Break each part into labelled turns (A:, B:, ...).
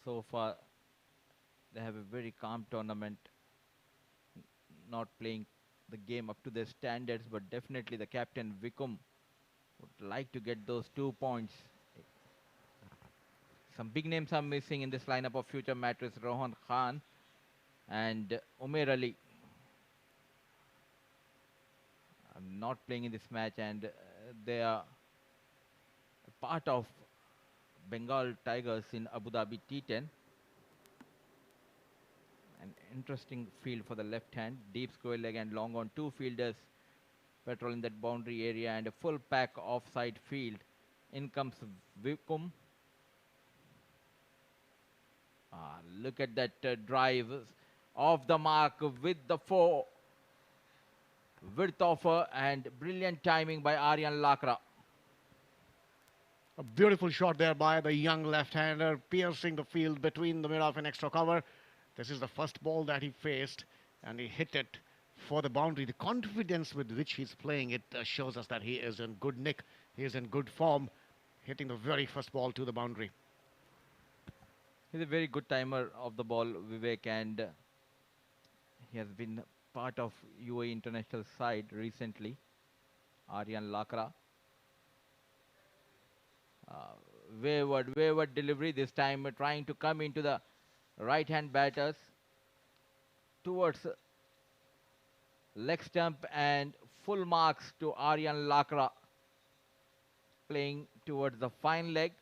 A: So far, they have a very calm tournament, not playing the game up to their standards, but definitely the captain Vikum would like to get those 2 points. Some big names are missing in this lineup of future Mattress: Rohan Khan and Umair Ali are not playing in this match, and they are part of Bengal Tigers in Abu Dhabi T10. An interesting field for the left hand, deep square leg and long on, two fielders patrolling that boundary area, and a full pack offside field. In comes Vikum. Look at that drive off the mark with the four width offer and brilliant timing by Aryan Lakra.
B: A beautiful shot there by the young left-hander, piercing the field between the mid-off and extra cover. This is the first ball that he faced, and he hit it for the boundary. The confidence with which he's playing it shows us that he is in good nick. He is in good form, hitting the very first ball to the boundary.
A: He's a very good timer of the ball, Vivek, and he has been part of UAE international side recently, Aryan Lakra. Wayward delivery this time, trying to come into the right-hand batters towards leg stump, and full marks to Aryan Lakra, playing towards the fine leg.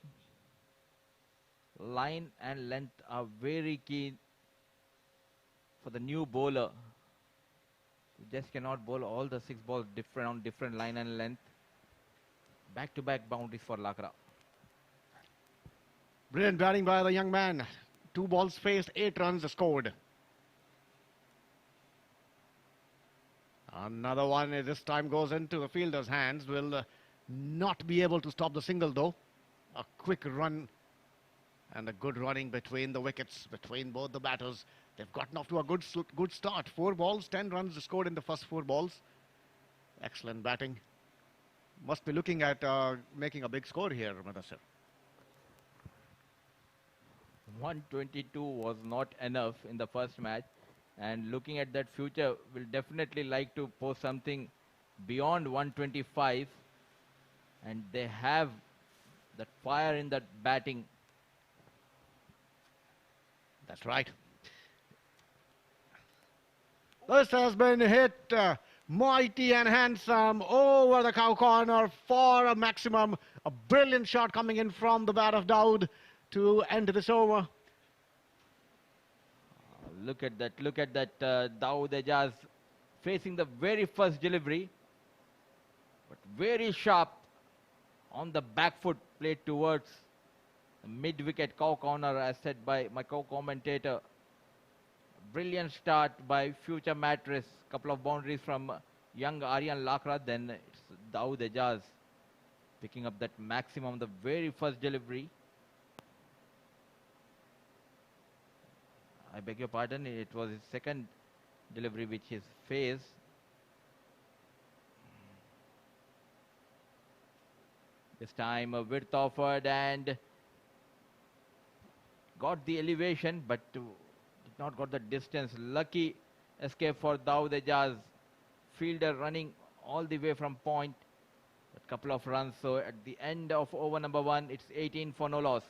A: Line and length are very key for the new bowler. You just cannot bowl all the 6 balls different on different line and length. Back-to-back boundaries for Lakra.
B: Brilliant batting by the young man. 2 balls faced, 8 runs scored. Another one this time goes into the fielder's hands. Will not be able to stop the single though. A quick run and a good running between the wickets, between both the batters. They've gotten off to a good start. 4 balls, 10 runs scored in the first 4 balls. Excellent batting. Must be looking at making a big score here, Madassir.
A: 122 was not enough in the first match, and looking at that future, will definitely like to post something beyond 125, and they have that fire in that batting.
B: That's right. This has been hit mighty and handsome over the cow corner for a maximum. A brilliant shot coming in from the bat of Dawood to end this over.
A: Look at that, Dawood Ejaz facing the very first delivery, but very sharp on the back foot, played towards the mid-wicket cow corner, as said by my co-commentator. Brilliant start by future Mattress. Couple of boundaries from young Aryan Lakra. Then it's Dawood Ejaz picking up that maximum, the very first delivery. I beg your pardon, it was his second delivery which is phased. This time a width offered and got the elevation, but did not got the distance. Lucky escape for Dawood Ejaz. Fielder running all the way from point. A couple of runs. So at the end of over number 1, it's 18 for no loss.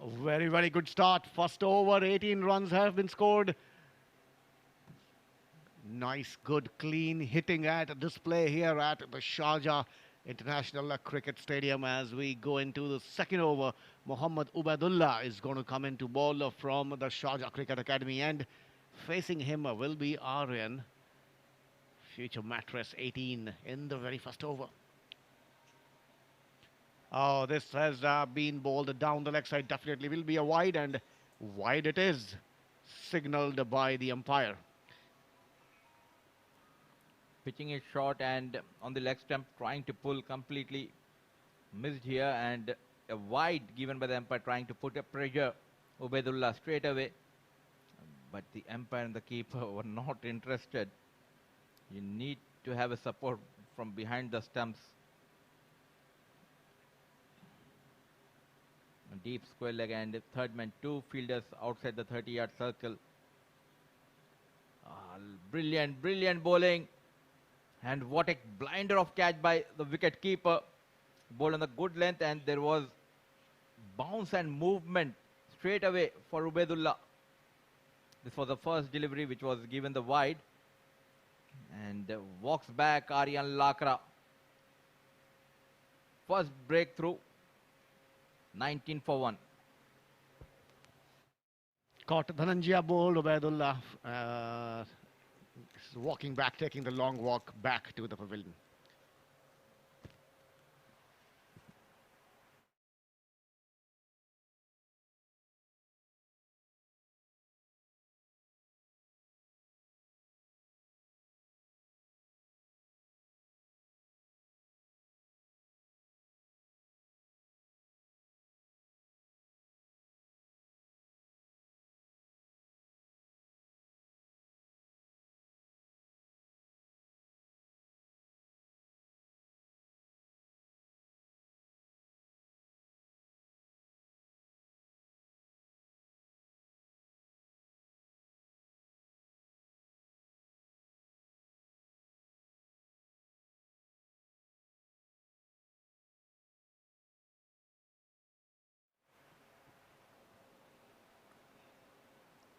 B: A very, very good start. First over, 18 runs have been scored. Nice, good, clean hitting at a display here at the Sharjah International Cricket Stadium as we go into the second over Muhammad Ubaidullah is going to come into ball from the Sharjah Cricket Academy, and facing him will be Aryan, future Mattress 18 in the very first over. Oh, this has been bowled down the leg side. Definitely will be a wide, and wide it is, signalled by the umpire.
A: Pitching it short and on the leg stump, trying to pull, completely missed here, and a wide given by the umpire, trying to put a pressure Ubaidullah straight away. But the umpire and the keeper were not interested. You need to have a support from behind the stumps. A deep square leg, and third man, two fielders outside the 30-yard circle. Brilliant, brilliant bowling. And what a blinder of catch by the wicket keeper. Ball on the good length, and there was bounce and movement straight away for Ubaidullah. This was the first delivery which was given the wide. And walks back Aryan Lakra. First breakthrough, 19 for 1.
B: Caught Dhananjaya bowled, Ubaidullah walking back, taking the long walk back to the pavilion.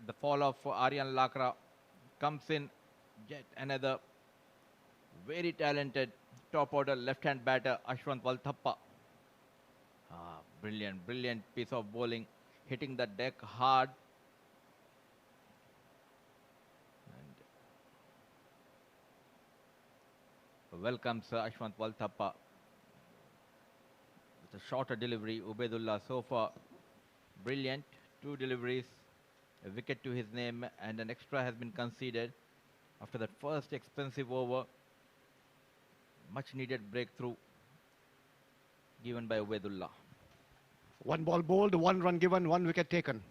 A: The fall of Aryan Lakra comes in. Yet another very talented top order left-hand batter, Ashwant Valthappa. Brilliant, brilliant piece of bowling, hitting the deck hard. And welcomes Ashwant Valthappa with a shorter delivery. Ubaidullah so far brilliant, 2 deliveries, a wicket to his name, and an extra has been conceded after that first expensive over. Much needed breakthrough given by Ubaidullah.
B: 1 ball bowled, 1 run given, 1 wicket taken.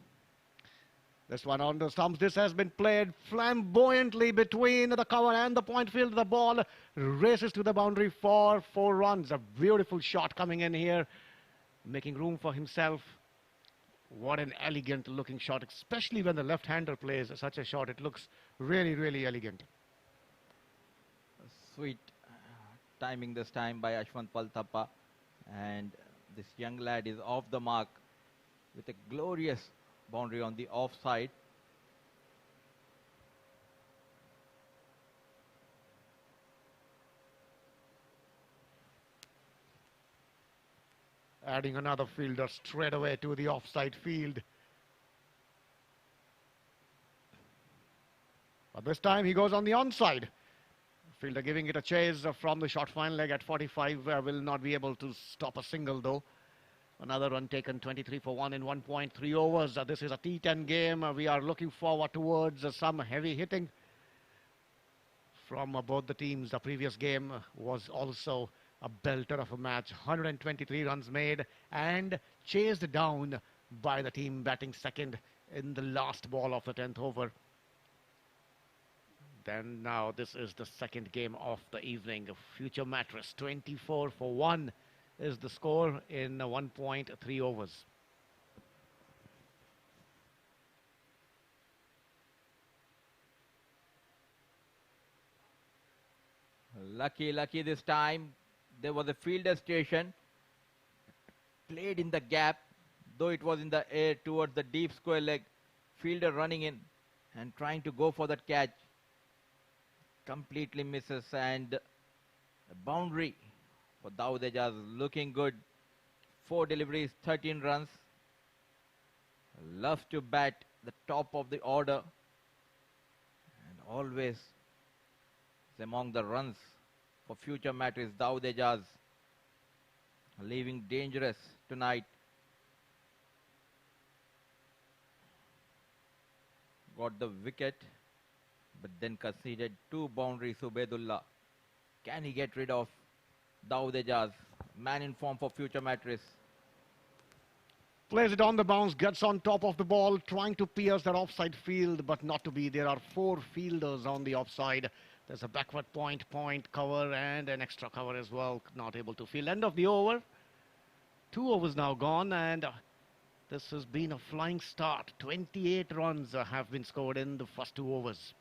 B: This one on the stumps. This has been played flamboyantly between the cover and the point field. The ball races to the boundary for 4 runs. A beautiful shot coming in here, making room for himself. What an elegant looking shot, especially when the left-hander plays such a shot. It looks really, really elegant.
A: Sweet timing this time by Ashwant Valthappa, and this young lad is off the mark with a glorious boundary on the offside.
B: Adding another fielder straight away to the offside field. But this time he goes on the onside. Fielder giving it a chase from the short fine leg at 45. Will not be able to stop a single though. Another run taken, 23 for 1 in 1.3 overs. This is a T10 game. We are looking forward towards some heavy hitting from both the teams. The previous game was also a belter of a match. 123 runs made and chased down by the team batting second in the last ball of the 10th over. Then now this is the second game of the evening. Future Mattress, 24 for 1 is the score in 1.3 overs.
A: Lucky this time. There was a fielder station. Played in the gap, though it was in the air towards the deep square leg. Fielder running in and trying to go for that catch. Completely misses, and a boundary for Dawood Ejaz, looking good. 4 deliveries, 13 runs. loves to bat the top of the order and always is among the runs for future Mattress. Dawood Ejaz leaving dangerous tonight. Got the wicket, but then conceded two boundaries. Ubedullah. Can he get rid of Dawood Ejaz? Man in form for future Mattress.
B: Plays it on the bounce, gets on top of the ball, trying to pierce that offside field, but not to be. There are four fielders on the offside. There's a backward point, cover, and an extra cover as well. Not able to field. End of the over. 2 overs now gone, and this has been a flying start. 28 runs have been scored in the first 2 overs.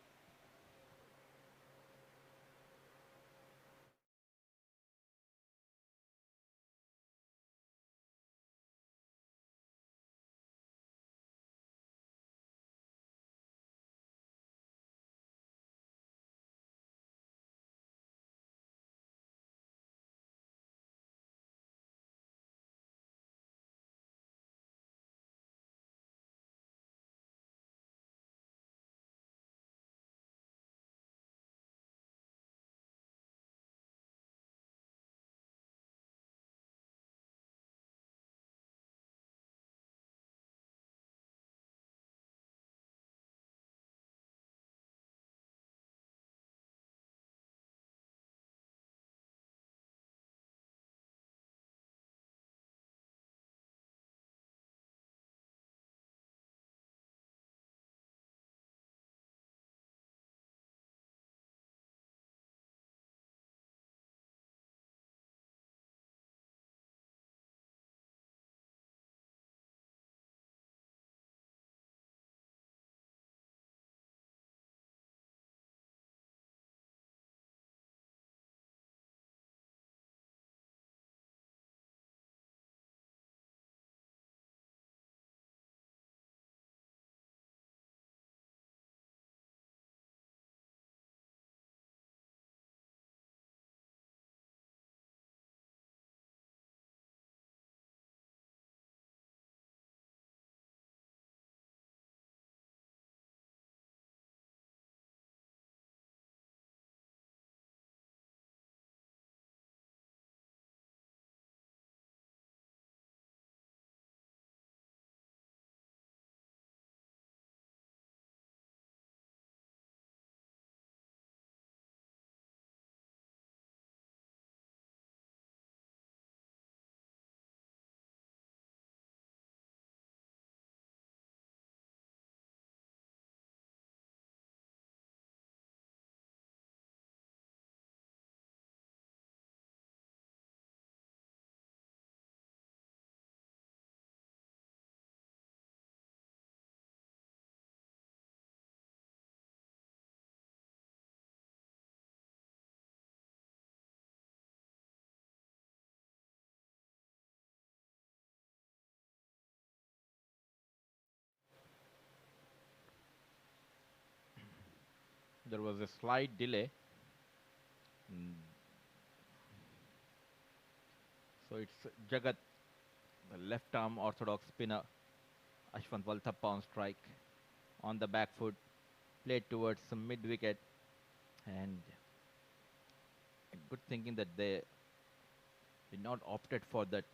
A: There was a slight delay. Mm, So it's Jagat, the left arm orthodox spinner. Ashwant Valthappa on strike. On the back foot. Played towards some mid wicket. And good thinking that they did not opted for that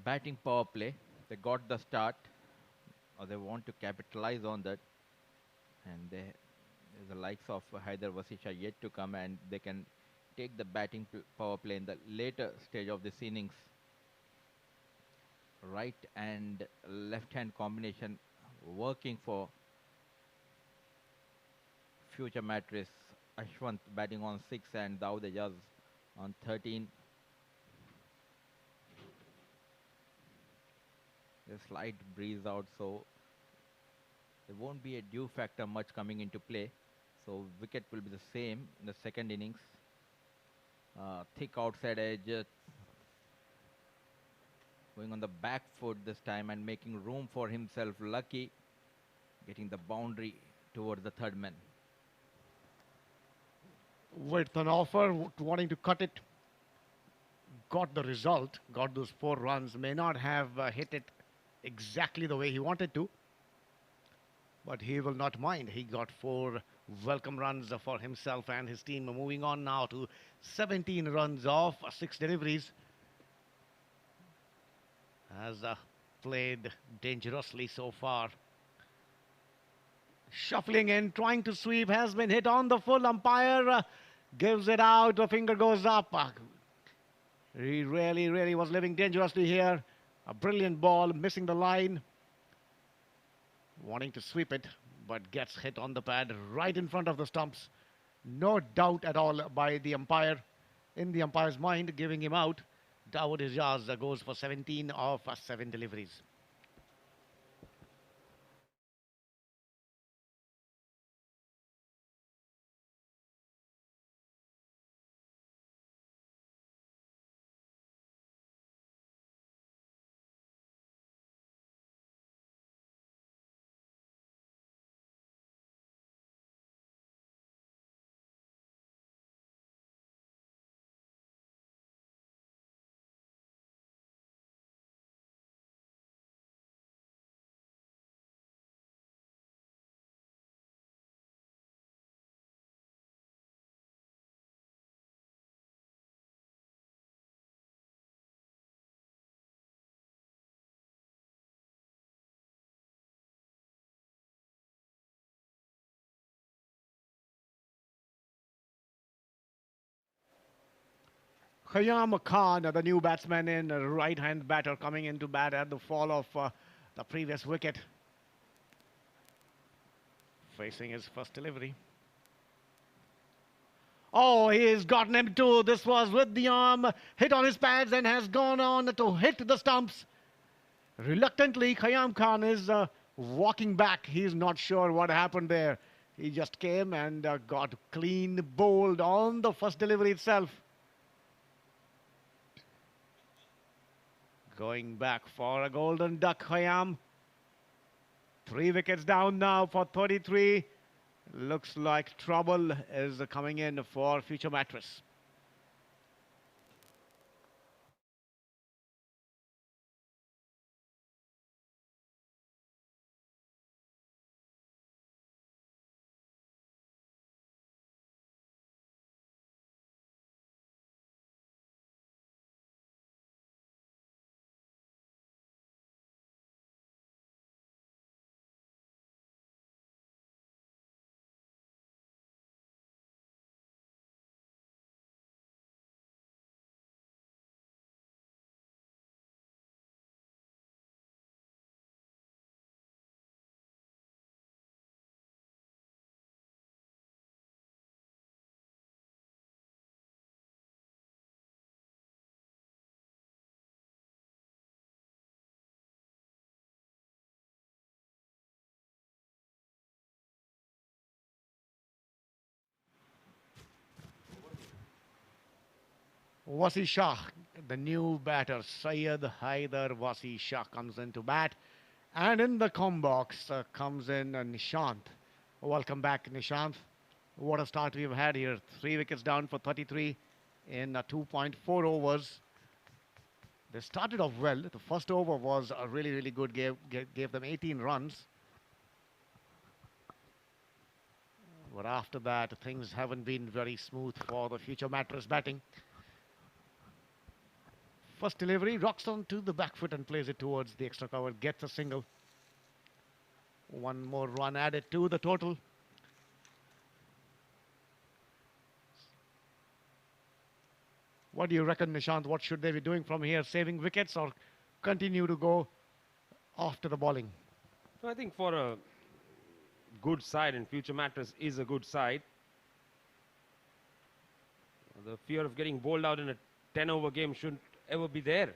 A: batting power play. They got the start, or they want to capitalize on that. And there's the likes of Haider Vasisha yet to come, and they can take the batting power play in the later stage of this innings. Right and left hand combination working for future Mattress. Ashwant batting on 6 and Dawood Ejaz on 13. A slight breeze out, so there won't be a dew factor much coming into play. So wicket will be the same in the second innings. Thick outside edge, going on the back foot this time and making room for himself. Lucky getting the boundary towards the third man.
B: With an offer, wanting to cut it, got the result, got those 4 runs. May not have hit it exactly the way he wanted to. But he will not mind. He got 4 welcome runs for himself and his team. Moving on now to 17 runs off 6 deliveries. Has played dangerously so far. Shuffling in, trying to sweep, has been hit on the full. Umpire gives it out. The finger goes up. He really, really was living dangerously here. A brilliant ball, missing the line. Wanting to sweep it, but gets hit on the pad right in front of the stumps. No doubt at all by the umpire, in the umpire's mind, giving him out. Dawood Ijaz goes for 17 of 7 deliveries. Khayyam Khan, the new batsman in, right-hand batter coming into bat at the fall of the previous wicket. Facing his first delivery. Oh, he's gotten him too. This was with the arm, hit on his pads and has gone on to hit the stumps. Reluctantly, Khayyam Khan is walking back. He's not sure what happened there. He just came and got clean bowled on the first delivery itself. Going back for a golden duck, Khayyam. 3 wickets down now for 33. Looks like trouble is coming in for future Mattress. Wasi Shah, the new batter, Syed Haider Wasi Shah comes into bat. And in the com box comes in Nishant. Welcome back, Nishant. What a start we've had here. 3 wickets down for 33 in 2.4 overs. They started off well. The first over was a really, really good. Gave them 18 runs. But after that, things haven't been very smooth for the future Mattress batting. First delivery, rocks on to the back foot and plays it towards the extra cover. Gets a single. 1 more run added to the total. What do you reckon, Nishant? What should they be doing from here? Saving wickets or continue to go after the bowling?
C: I think for a good side, and future Mattress is a good side, the fear of getting bowled out in a 10-over game shouldn't ever be there.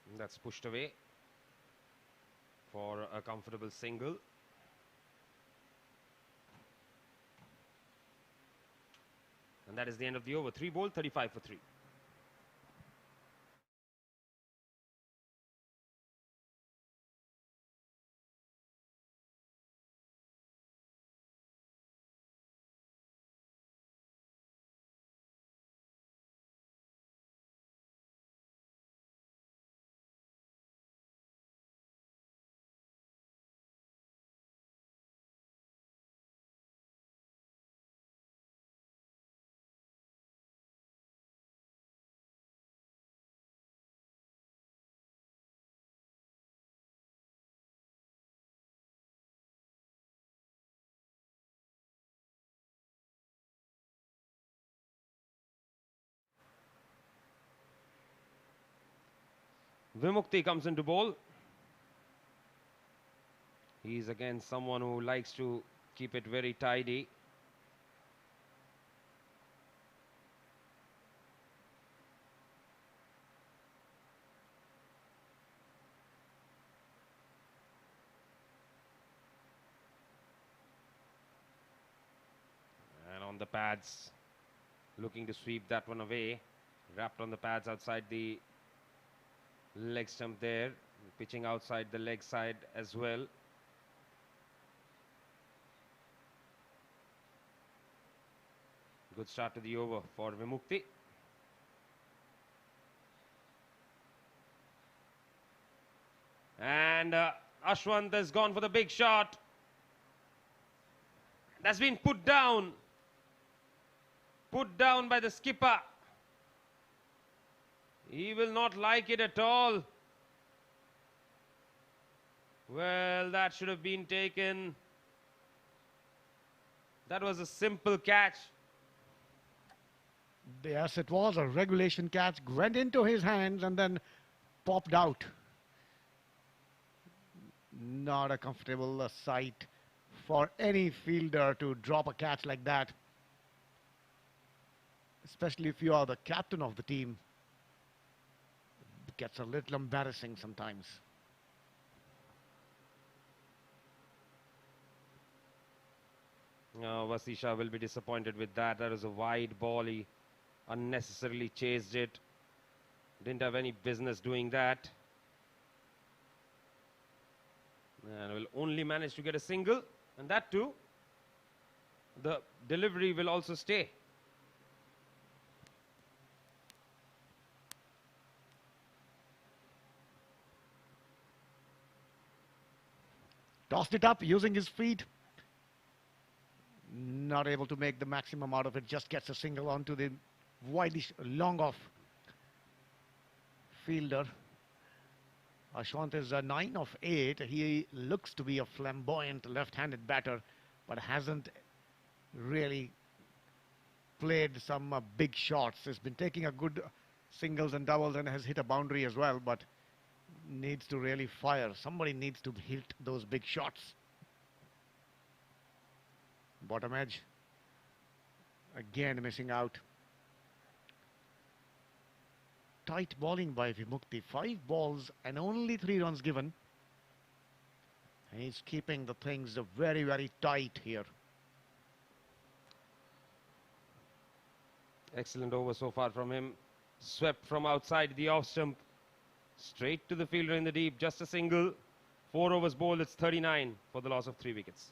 C: And that's pushed away for a comfortable single. And that is the end of the over. 3 bowled, 35 for 3. Vimukti comes into bowl. He's again someone who likes to keep it very tidy. And on the pads, looking to sweep that one away. Wrapped on the pads outside the leg stump there. Pitching outside the leg side as well. Good start to the over for Vimukti. And Ashwant has gone for the big shot. That's been put down. Put down by the skipper. He will not like it at all. Well, that should have been taken. That was a simple catch.
B: Yes, it was a regulation catch, went into his hands and then popped out. Not a comfortable sight for any fielder to drop a catch like that, especially if you are the captain of the team. It gets a little embarrassing sometimes.
C: No, Vasisha will be disappointed with that. That was a wide ball. He unnecessarily chased it. Didn't have any business doing that. And will only manage to get a single. And that too, the delivery will also stay.
B: Tossed it up using his feet. Not able to make the maximum out of it. Just gets a single onto the wideish long off fielder. Ashwant is a 9 of 8. He looks to be a flamboyant left-handed batter, but hasn't really played some big shots. He's been taking a good singles and doubles and has hit a boundary as well, but needs to really fire. Somebody needs to hit those big shots. Bottom edge. Again missing out. Tight bowling by Vimukti. 5 balls and only 3 runs given. He's keeping the things very, very tight here.
C: Excellent over so far from him. Swept from outside the off stump. Straight to the fielder in the deep. Just a single. 4 overs bowled. It's 39 for the loss of 3 wickets.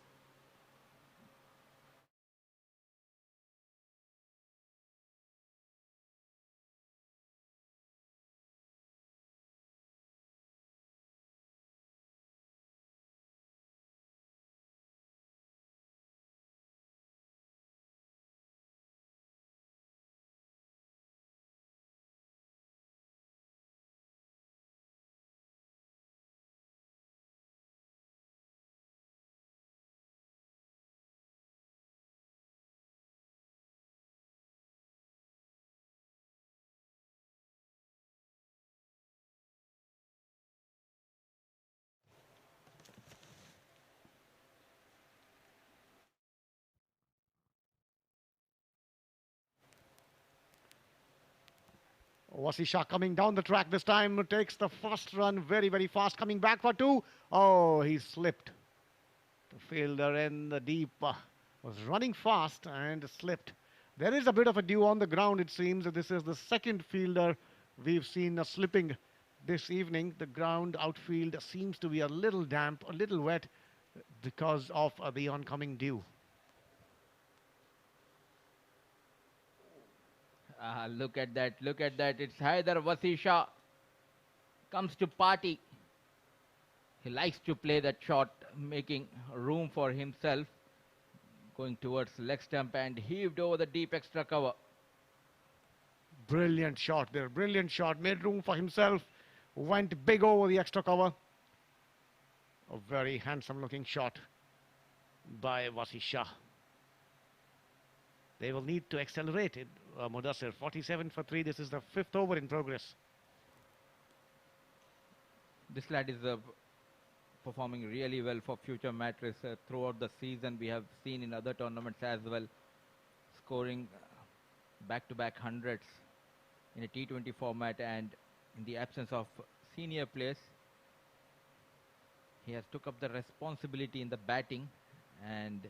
B: Vasisha coming down the track this time, takes the first run very, very fast, coming back for 2. Oh, he slipped. The fielder in the deep was running fast and slipped. There is a bit of a dew on the ground, it seems. This is the second fielder we've seen slipping this evening. The ground outfield seems to be a little damp, a little wet because of the oncoming dew.
A: Look at that, look at that. It's Haider Vasisha comes to party. He likes to play that shot, making room for himself. Going towards leg stump and heaved over the deep extra cover.
B: Brilliant shot there, brilliant shot. Made room for himself. Went big over the extra cover. A very handsome looking shot by Vasisha. They will need to accelerate it. Mudassir, 47 for 3. This is the 5th over in progress.
A: This lad is performing really well for future Mattress throughout the season. We have seen in other tournaments as well, scoring back-to-back hundreds in a T20 format, and in the absence of senior players, he has took up the responsibility in the batting and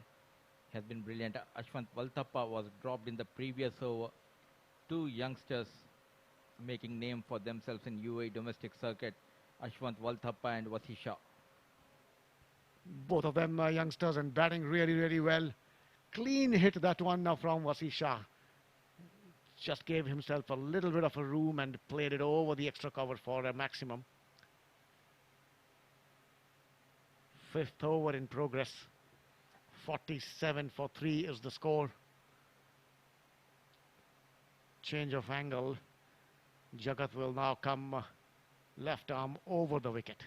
A: has been brilliant. Ashwant Valthappa was dropped in the previous over. Two youngsters making name for themselves in UAE domestic circuit, Ashwant Valthappa and Vasisha.
B: Both of them are youngsters and batting really, really well. Clean hit that one now from Vasisha. Just gave himself a little bit of a room and played it over the extra cover for a maximum. Fifth over in progress. 47 for 3 is the score. Change of angle. Jagat will now come left arm over the wicket.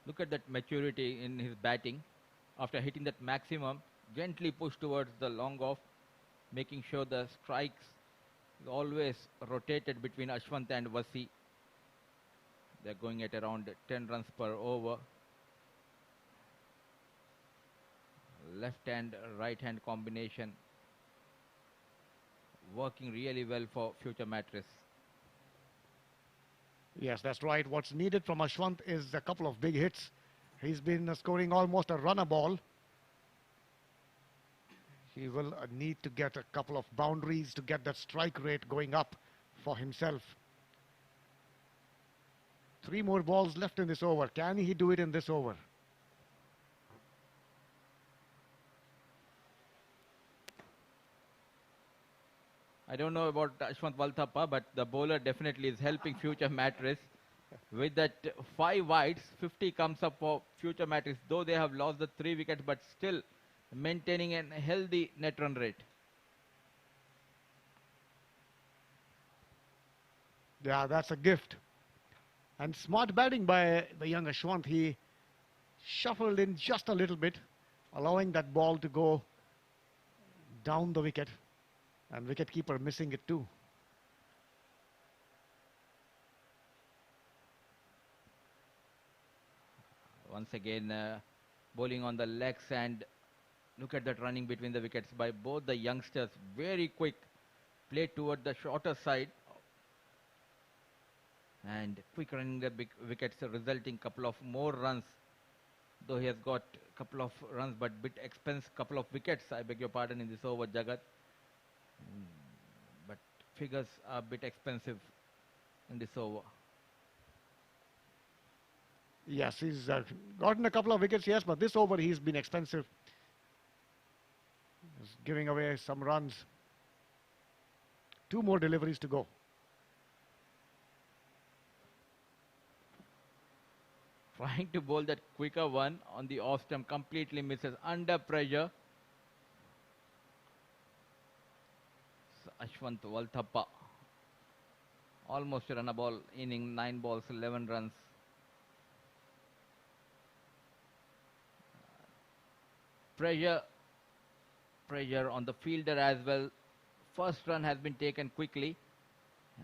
A: Look at that maturity in his batting. After hitting that maximum, gently pushed towards the long off, making sure the strikes is always rotated between Ashwant and Vasi. They're going at around 10 runs per over. Left hand, right hand combination working really well for future Mattress.
B: Yes, that's right. What's needed from Ashwant is a couple of big hits. He's been scoring almost a runner ball. He will need to get a couple of boundaries to get that strike rate going up for himself. 3 more balls left in this over. Can he do it in this over?
A: I don't know about Ashwant Valthappa, but the bowler definitely is helping future Mattress. With that 5 wides, 50 comes up for future Mattress, though they have lost the 3 wickets, but still maintaining a healthy net run rate.
B: Yeah, that's a gift. And smart batting by the young Ashwant. He shuffled in just a little bit, allowing that ball to go down the wicket. And wicketkeeper missing it too.
A: Once again, bowling on the legs, and look at that running between the wickets by both the youngsters. Very quick play toward the shorter side. And quick running the big wickets, resulting couple of more runs. Though he has got a couple of runs, but bit expense, couple of wickets, I beg your pardon, in this over, Jagat. But figures are a bit expensive in this over.
B: Yes, he's gotten a couple of wickets, yes, but this over he's been expensive. He's giving away some runs. 2 more deliveries to go.
A: Trying to bowl that quicker one on the off stump, completely misses under pressure. Ashwant Valthappa almost a run a ball inning, 9 balls, 11 runs. Pressure on the fielder as well. First run has been taken quickly,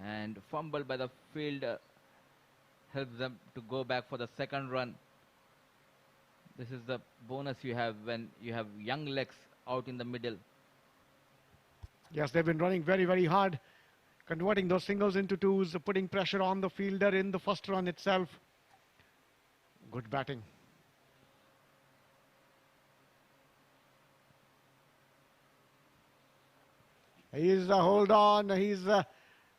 A: and fumble by the fielder helps them to go back for the second run. This is the bonus you have when you have young legs out in the middle.
B: Yes, they've been running very, very hard, converting those singles into twos, putting pressure on the fielder in the first run itself. Good batting. He's hold on, he's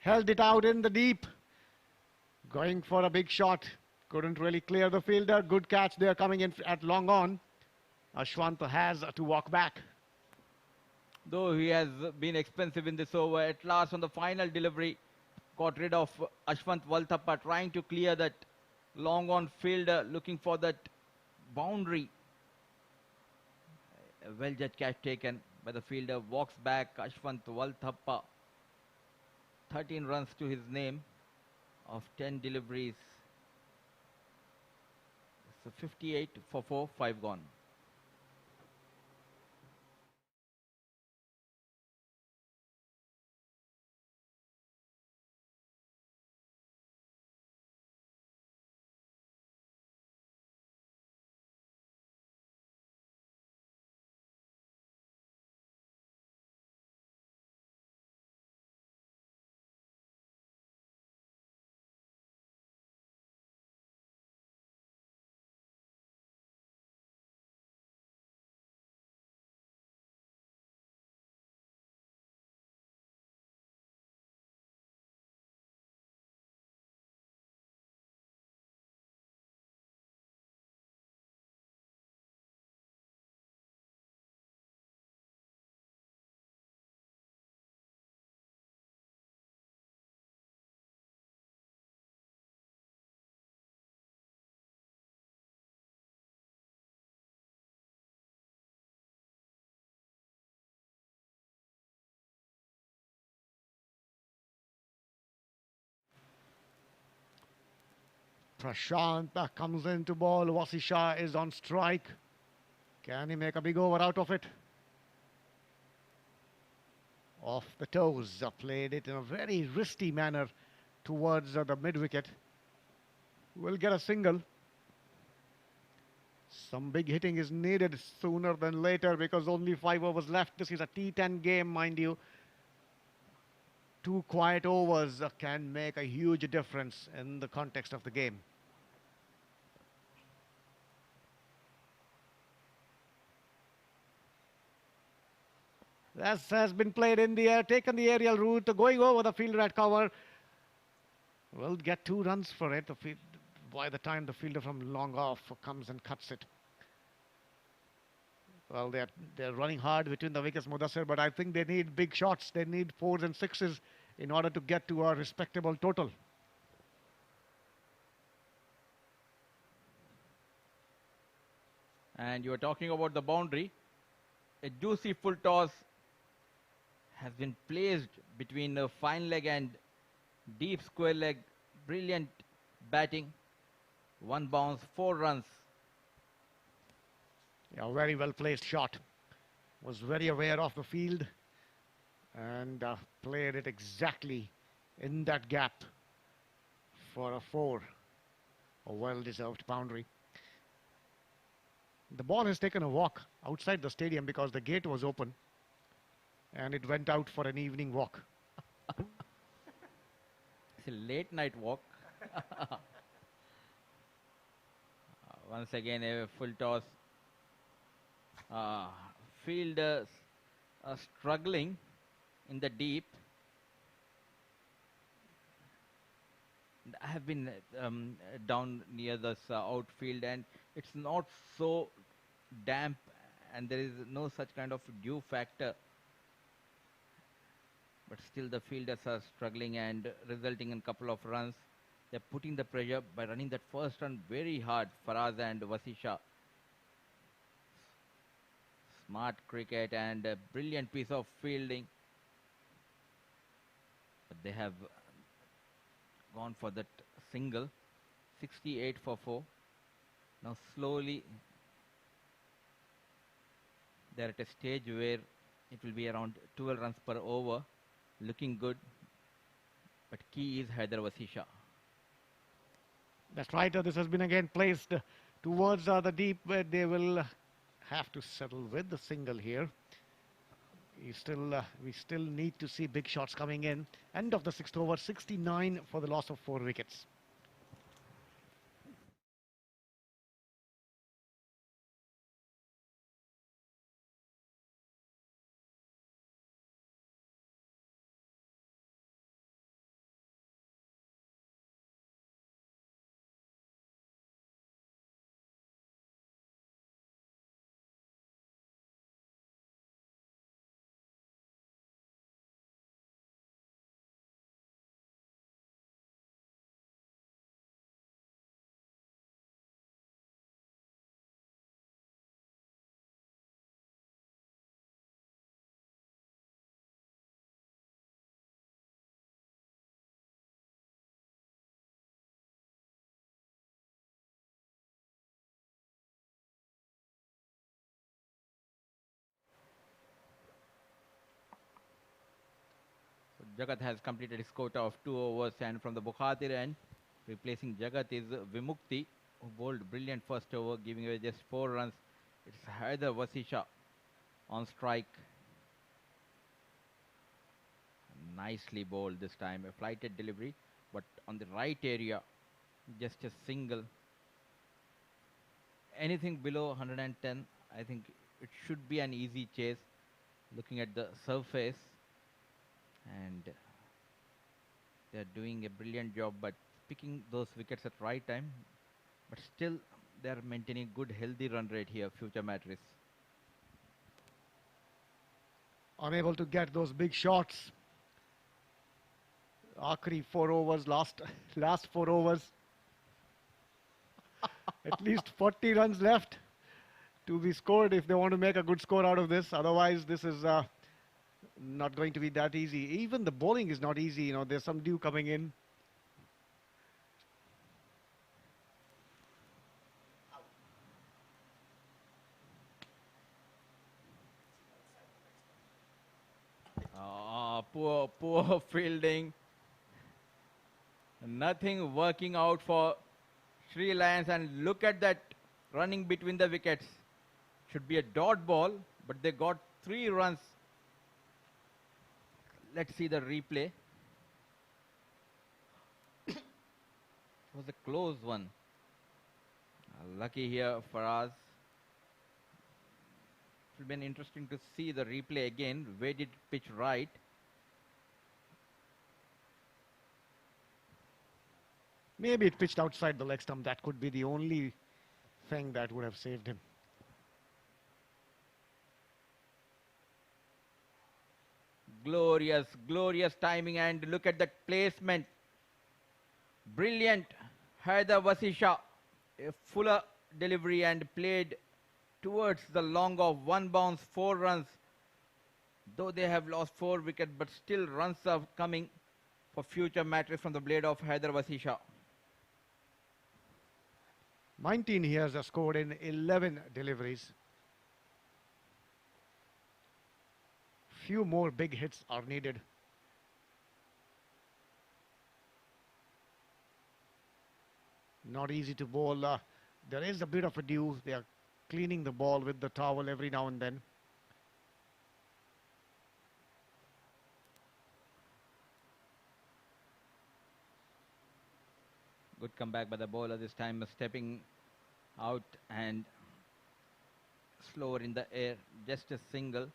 B: held it out in the deep. Going for a big shot. Couldn't really clear the fielder. Good catch there coming in at long on. Ashwant has to walk back.
A: Though he has been expensive in this over, at last on the final delivery, got rid of Ashwant Valthappa, trying to clear that long on fielder, looking for that boundary. A well-judged catch taken by the fielder, walks back. Ashwant Valthappa, 13 runs to his name of 10 deliveries. So 58 for 4, 5 gone.
B: Prashant comes into ball. Vasisha is on strike. Can he make a big over out of it? Off the toes, played it in a very wristy manner towards the mid-wicket. Will get a single. Some big hitting is needed sooner than later because only 5 overs left. This is a T10 game, mind you. 2 quiet overs can make a huge difference in the context of the game. This has been played in the air, taken the aerial route, going over the fielder at cover. Will get 2 runs for it by the time the fielder from long off comes and cuts it. Well, they're running hard between the wickets, Mudassir, but I think they need big shots. They need 4s and 6s in order to get to a respectable total.
A: And you are talking about the boundary. A juicy full toss has been placed between a fine leg and deep square leg. Brilliant batting. 1 bounce, 4 runs.
B: Yeah, very well placed shot. Was very aware of the field and played it exactly in that gap for a 4. A well-deserved boundary. The ball has taken a walk outside the stadium because the gate was open and it went out for an evening walk.
A: It's a late night walk. Once again, a full toss. Fielders are struggling in the deep. I have been down near this outfield, and it's not so damp, and there is no such kind of dew factor. But still, the fielders are struggling and resulting in a couple of runs. They're putting the pressure by running that first run very hard. Faraz and Vasisha. Smart cricket and a brilliant piece of fielding. But they have gone for that single. 68 for 4. Now slowly they're at a stage where it will be around 12 runs per over. Looking good. But key is Haider Vasisha.
B: That's right. This has been again placed towards the deep where they will have to settle with the single here. We still need to see big shots coming in. End of the 6th over, 69 for the loss of 4 wickets.
A: So Jagat has completed his quota of 2 overs, and from the Bukhatir end, replacing Jagat is Vimukti, who bowled brilliant first over, giving away just 4 runs. It's Haider Vasisha on strike. Nicely bowled this time, a flighted delivery, but on the right area, just a single. Anything below 110, I think it should be an easy chase, looking at the surface. And they're doing a brilliant job, but picking those wickets at right time. But still, they're maintaining good, healthy run rate here, future Mattress.
B: Unable to get those big shots. Akhri 4 overs, last 4 overs. At least 40 runs left to be scored if they want to make a good score out of this. Otherwise, this is not going to be that easy. Even the bowling is not easy. You know, there's some dew coming in.
A: poor fielding. Nothing working out for Sri Lions, and look at that running between the wickets. Should be a dot ball, but they got 3 runs. Let's see the replay. It was a close one. Lucky here for us. It will be interesting to see the replay again. Where did it pitch right?
B: Maybe it pitched outside the leg stump. That could be the only thing that would have saved him.
A: Glorious, glorious timing, and look at that placement. Brilliant. Haider Vasisha, a fuller delivery and played towards the long off. 1 bounce, 4 runs. Though they have lost 4 wickets, but still runs are coming for future Mattress from the blade of Haider Vasisha.
B: 19 he has scored in 11 deliveries. Few more big hits are needed. Not easy to bowl. There is a bit of a dew. They are cleaning the ball with the towel every now and then.
A: Good comeback by the bowler this time, stepping out and slower in the air. Just a single.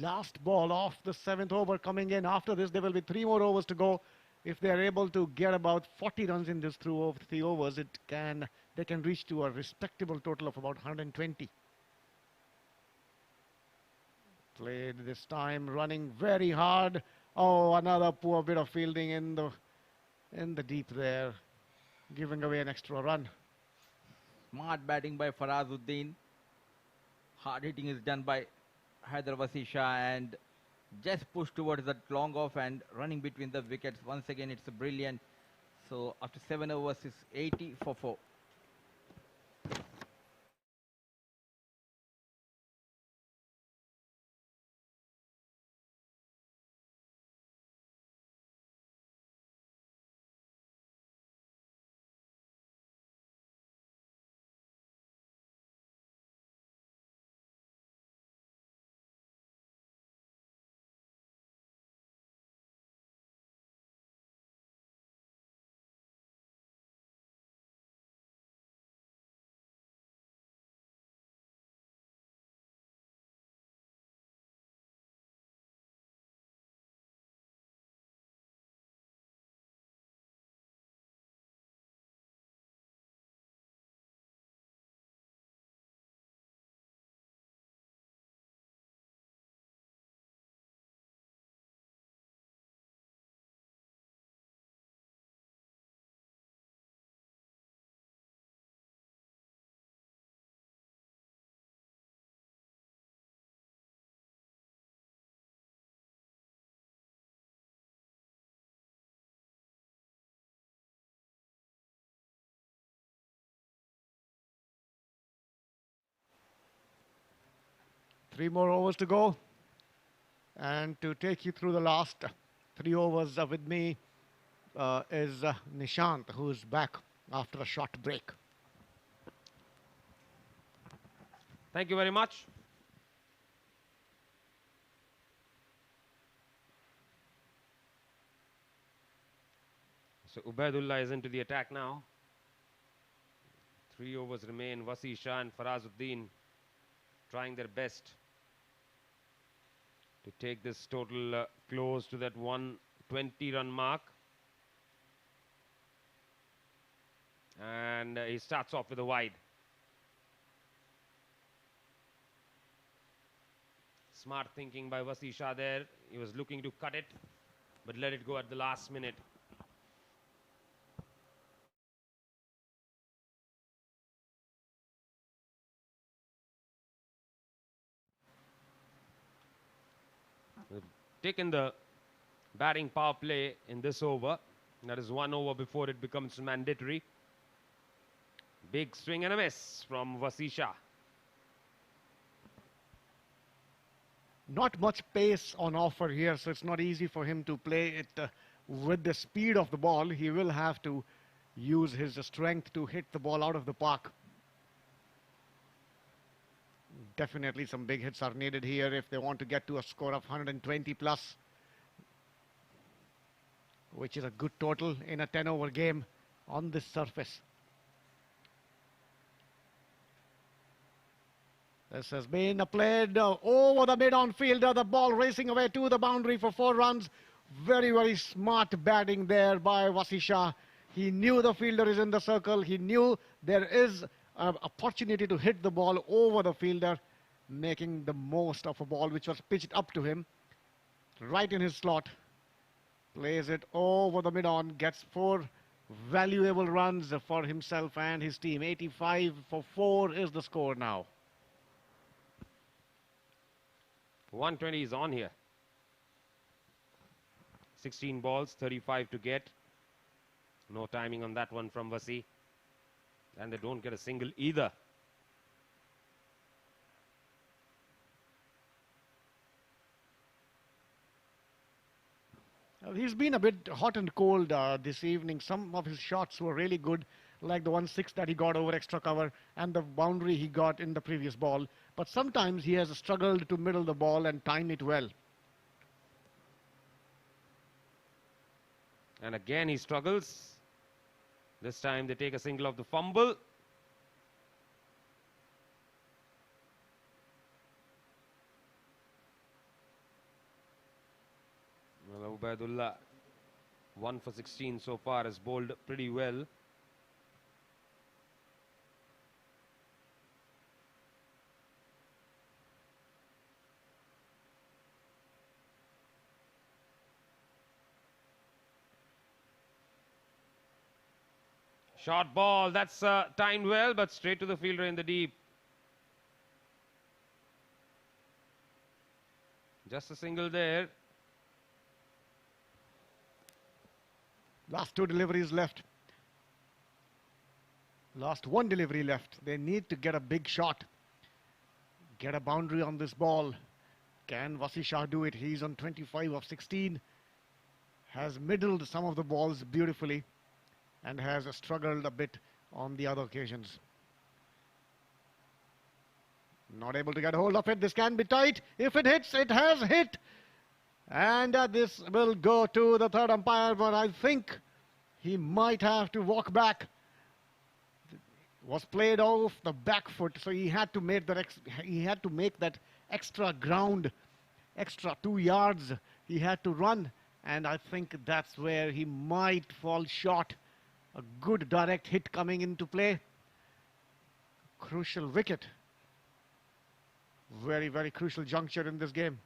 B: Last ball of the 7th over coming in. After this, there will be 3 more overs to go. If they are able to get about 40 runs in this through 3 overs, they can reach to a respectable total of about 120. Played this time, running very hard. Oh, another poor bit of fielding in the deep there, giving away an extra run.
A: Smart batting by Farazuddin. Hard hitting is done by Haider Vasisha, and just pushed towards that long off and running between the wickets. Once again, it's a brilliant. So after 7 overs, it's 80 for 4.
B: Three more overs to go. And to take you through the last 3 overs with me is Nishant, who's back after a short break.
C: Thank you very much. So Ubaidullah is into the attack now. 3 overs remain. Vasisha and Farazuddin trying their best to take this total close to that 120-run mark. And he starts off with a wide. Smart thinking by Vasisha there. He was looking to cut it, but let it go at the last minute. Taken the batting power play in this over. That is 1 over before it becomes mandatory. Big swing and a miss from Vasisha.
B: Not much pace on offer here, so it's not easy for him to play it with the speed of the ball. He will have to use his strength to hit the ball out of the park. Definitely some big hits are needed here if they want to get to a score of 120 plus, which is a good total in a 10-over game on this surface. This has been played over the mid-on fielder, the ball racing away to the boundary for 4 runs. Very, very smart batting there by Vasisha. He knew the fielder is in the circle. He knew there is an opportunity to hit the ball over the fielder, making the most of a ball which was pitched up to him, right in his slot. Plays it over the mid-on, gets 4 valuable runs for himself and his team. 85 for 4 is the score now.
C: 120 is on here. 16 balls, 35 to get. No timing on that one from Vasi. And they don't get a single either.
B: He's been a bit hot and cold this evening. Some of his shots were really good, like the 1-6 that he got over extra cover and the boundary he got in the previous ball. But sometimes he has struggled to middle the ball and time it well.
C: And again he struggles. This time they take a single of the fumble. Well, Ubaidullah, 1 for 16 so far, has bowled pretty well. Short ball, that's timed well, but straight to the fielder in the deep. Just a single there.
B: Last 2 deliveries left. Last 1 delivery left. They need to get a big shot. Get a boundary on this ball. Can Vasisha do it? He's on 25 of 16. Has middled some of the balls beautifully and has struggled a bit on the other occasions. Not able to get a hold of it. This can be tight. If it hits, it has hit. And this will go to the third umpire, but I think he might have to walk back. Was played off the back foot, so he had to make that extra ground, extra 2 yards. He had to run, and I think that's where he might fall short. A good direct hit coming into play. Crucial wicket. Very, very crucial juncture in this game.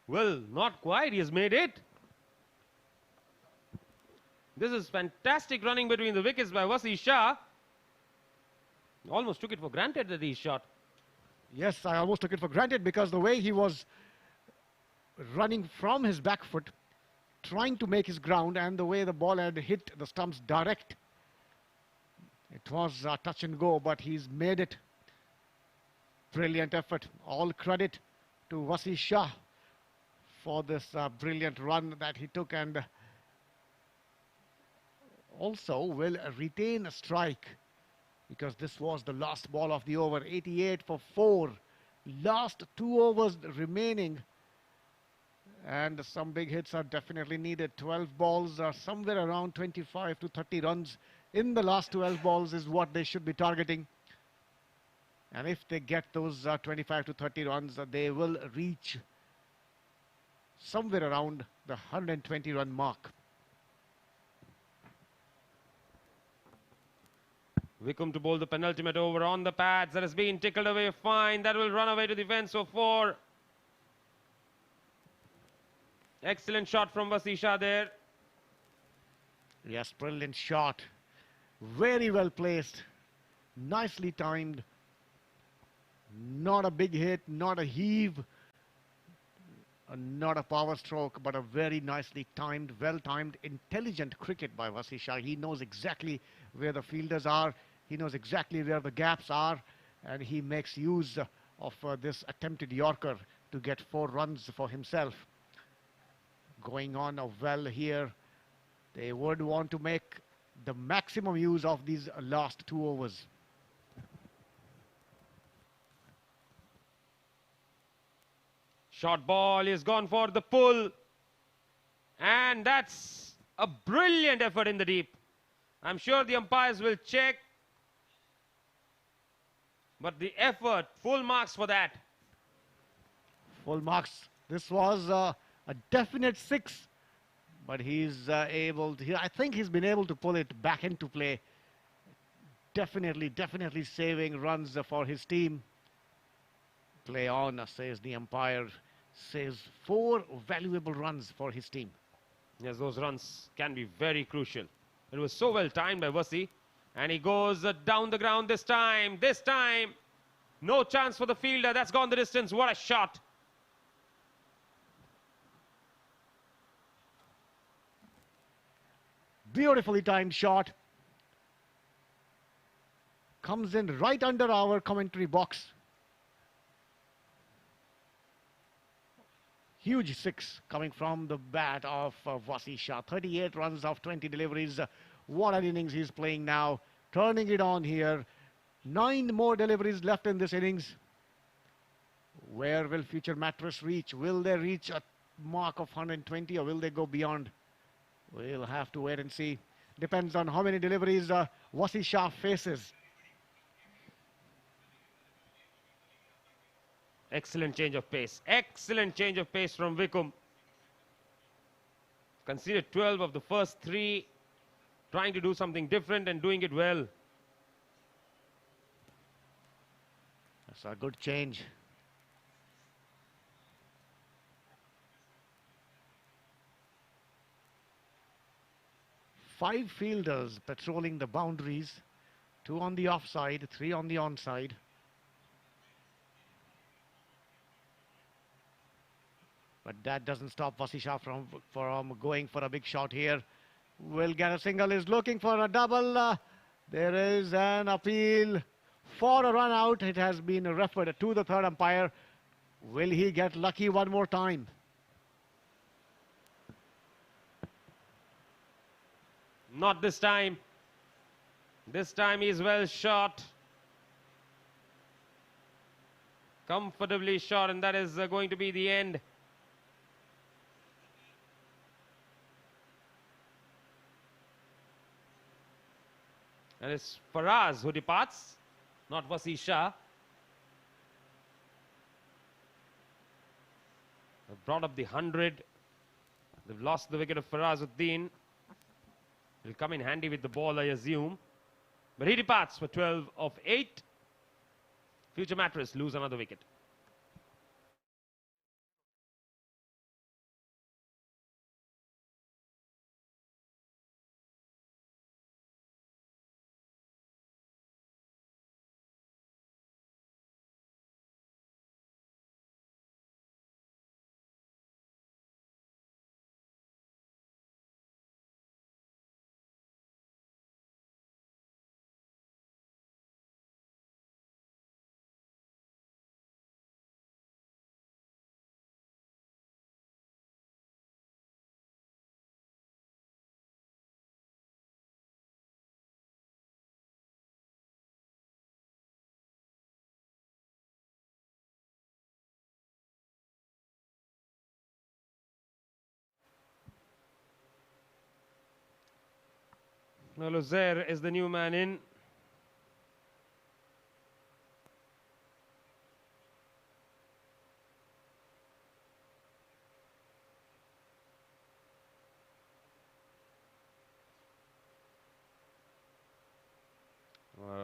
C: Well, not quite. He has made it. This is fantastic running between the wickets by Vasi Shah. Almost took it for granted that he shot.
B: Yes, I almost took it for granted because the way he was running from his back foot, trying to make his ground, and the way the ball had hit the stumps direct. It was touch and go, but he's made it. Brilliant effort. All credit to Vasi Shah for this brilliant run that he took, and also will retain a strike because this was the last ball of the over. 88 for 4. Last 2 overs remaining, and some big hits are definitely needed. 12 balls are somewhere around 25 to 30 runs in the last 12 balls is what they should be targeting. And if they get those 25 to 30 runs, they will reach somewhere around the 120 run mark.
C: Wickham to bowl the penultimate over on the pads. That has been tickled away fine. That will run away to the fence for 4. Excellent shot from Vasi Shah there.
B: Yes, brilliant shot. Very well placed. Nicely timed. Not a big hit, not a heave. Not a power stroke, but a very nicely timed, well-timed, intelligent cricket by Wasi Shah. He knows exactly where the fielders are. He knows exactly where the gaps are, and he makes use of this attempted Yorker to get 4 runs for himself. Going on well here. They would want to make the maximum use of these last 2 overs.
C: Short ball is gone for the pull. And that's a brilliant effort in the deep. I'm sure the umpires will check. But the effort, full marks for that.
B: Full marks. This was a definite 6. But he's able to, I think he's been able to pull it back into play. Definitely saving runs for his team. Play on, says the umpire. Says 4 valuable runs for his team.
C: Yes, those runs can be very crucial. It was so well timed by Wasi. And he goes down the ground this time. This time, no chance for the fielder. That's gone the distance. What a shot.
B: Beautifully timed shot. Comes in right under our commentary box. Huge 6 coming from the bat of Wasi Shah. 38 runs off 20 deliveries. What an innings he's playing now. Turning it on here. 9 more deliveries left in this innings. Where will future Mattress reach? Will they reach a mark of 120 or will they go beyond? We'll have to wait and see. Depends on how many deliveries Wasi Shah faces.
C: Excellent change of pace. Excellent change of pace from Vikum. Conceded 12 of the first 3. Trying to do something different and doing it well.
B: That's a good change. Five fielders patrolling the boundaries. 2 on the offside, 3 on the onside. But that doesn't stop Wasi Shah from going for a big shot here. Will get a single, is looking for a double. There is an appeal for a run out. It has been referred to the 3rd umpire. Will he get lucky one more time?
C: Not this time. This time he's well shot. Comfortably shot, and that is going to be the end. And it's Faraz who departs, not Wasi Shah. They've brought up the 100. They've lost the wicket of Farazuddin. He'll come in handy with the ball, I assume. But he departs for 12 of 8. Future Mattress lose another wicket. Now Luzair is the new man in.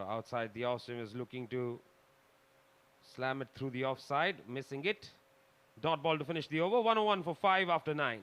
C: Outside the off swing is looking to slam it through the offside, missing it. Dot ball to finish the over. 101 for 5 after 9.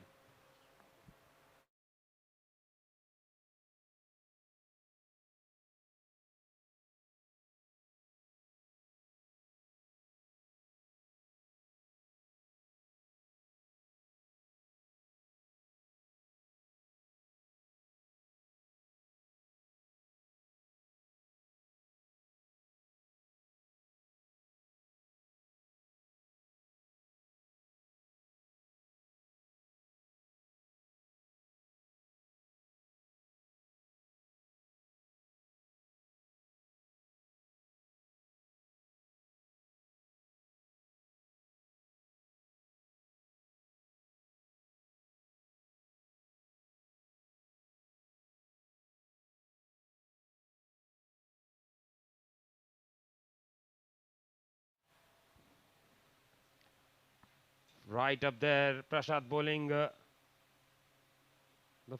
C: Right up there, Prashad bowling the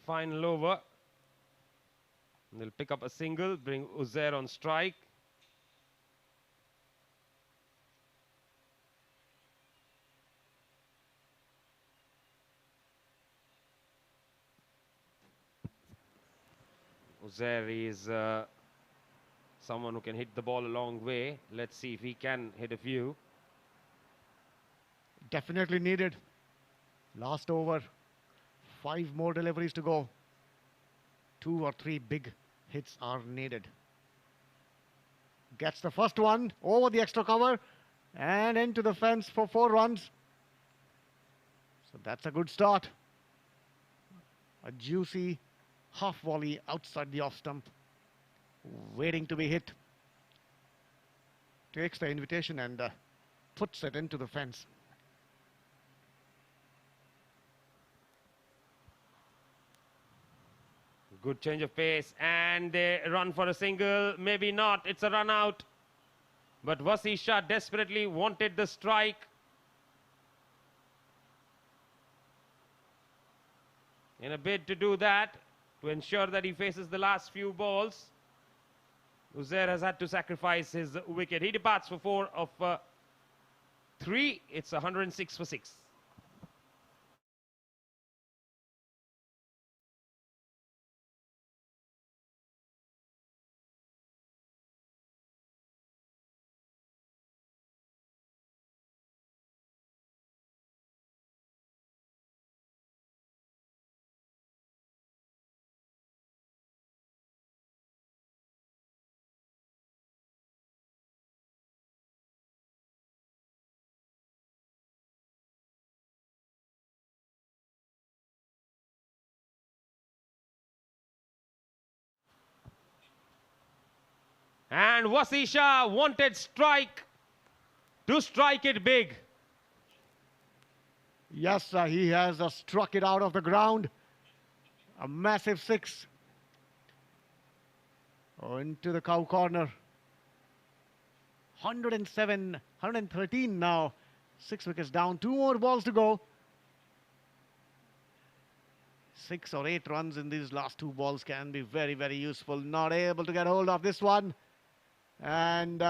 C: final over. And they'll pick up a single, bring Uzair on strike. Uzair is someone who can hit the ball a long way. Let's see if he can hit a few.
B: Definitely needed. Last over. 5 more deliveries to go. 2 or 3 big hits are needed. Gets the first one over the extra cover and into the fence for 4 runs. So that's a good start. A juicy half volley outside the off stump, waiting to be hit. Takes the invitation and puts it into the fence.
C: Good change of pace, and they run for a single. Maybe not. It's a run out. But Wasi Shah desperately wanted the strike. In a bid to do that, to ensure that he faces the last few balls, Uzair has had to sacrifice his wicket. He departs for 4 of 3. It's 106 for 6. And Wasi Shah wanted strike to strike it big.
B: Yes, he has struck it out of the ground. A massive 6. Into the cow corner. 107, 113 now. 6 wickets down. 2 more balls to go. 6 or 8 runs in these last 2 balls can be very, very useful. Not able to get hold of this one. And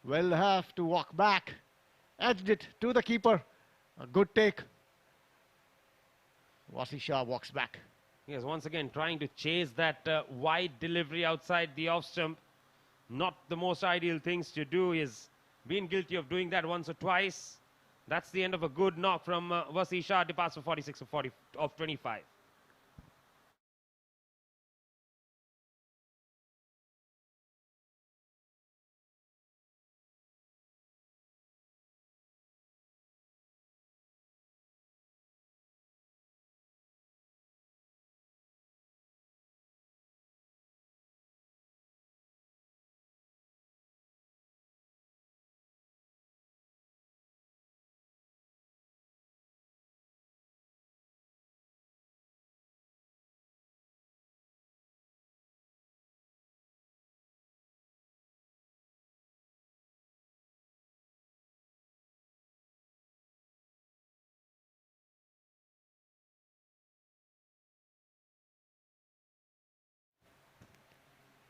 B: will have to walk back. Edged it to the keeper. A good take. Wasi Shah walks back.
C: Yes, once again trying to chase that wide delivery outside the off stump. Not the most ideal things to do. He's been guilty of doing that once or twice. That's the end of a good knock from Wasi Shah. Departs for 46 of 25.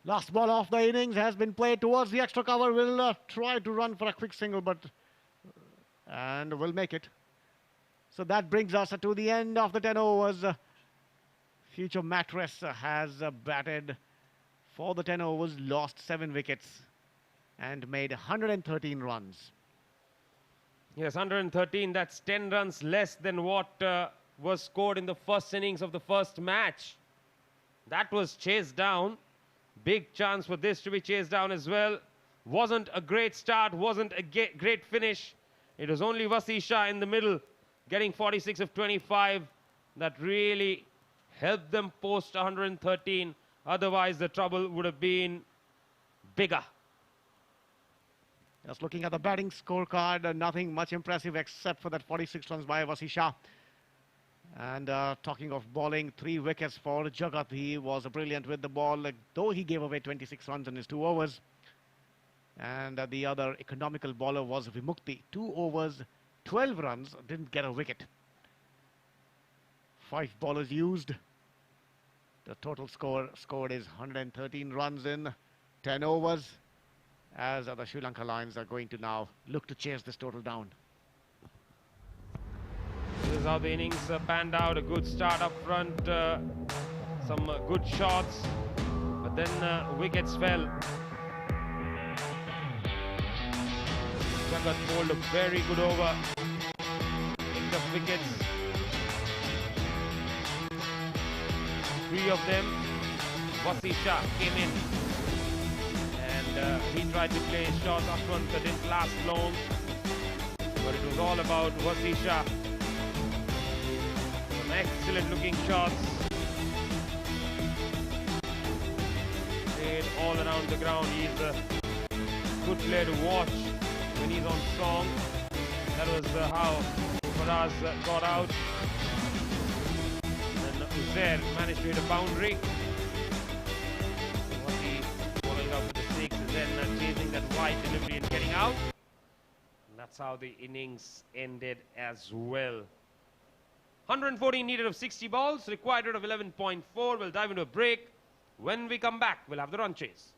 B: Last ball of the innings has been played towards the extra cover. Will try to run for a quick single, and will make it. So that brings us to the end of the 10 overs. Future Mattress has batted for the 10 overs, lost 7 wickets and made 113 runs.
C: Yes, 113. That's 10 runs less than what was scored in the first innings of the first match. That was chased down. Big chance for this to be chased down as well. Wasn't a great start, wasn't a great finish. It was only Wasi Shah in the middle getting 46 of 25 that really helped them post 113. Otherwise, the trouble would have been bigger.
B: Just looking at the batting scorecard, nothing much impressive except for that 46 runs by Wasi Shah. And talking of bowling, 3 wickets for Jagat. He was brilliant with the ball, though he gave away 26 runs in his 2 overs. And the other economical bowler was Vimukti. 2 overs, 12 runs, didn't get a wicket. 5 bowlers used. The total score scored is 113 runs in 10 overs, as the Sri Lanka Lions are going to now look to chase this total down.
C: This is how the innings panned out. A good start up front, some good shots, but then wickets fell. Jagat bowled a very good over, picked up wickets. 3 of them. Wasisha came in and he tried to play shots up front that didn't last long, but it was all about Wasisha. Some excellent looking shots played all around the ground. He's a good player to watch when he's on song. That was how Faraz got out. Uzair managed to hit a boundary. Wasi following up with the 6 and then chasing that wide delivery and getting out. And that's how the innings ended as well. 114 needed of 60 balls, required rate of 11.4. We'll dive into a break. When we come back, we'll have the run chase.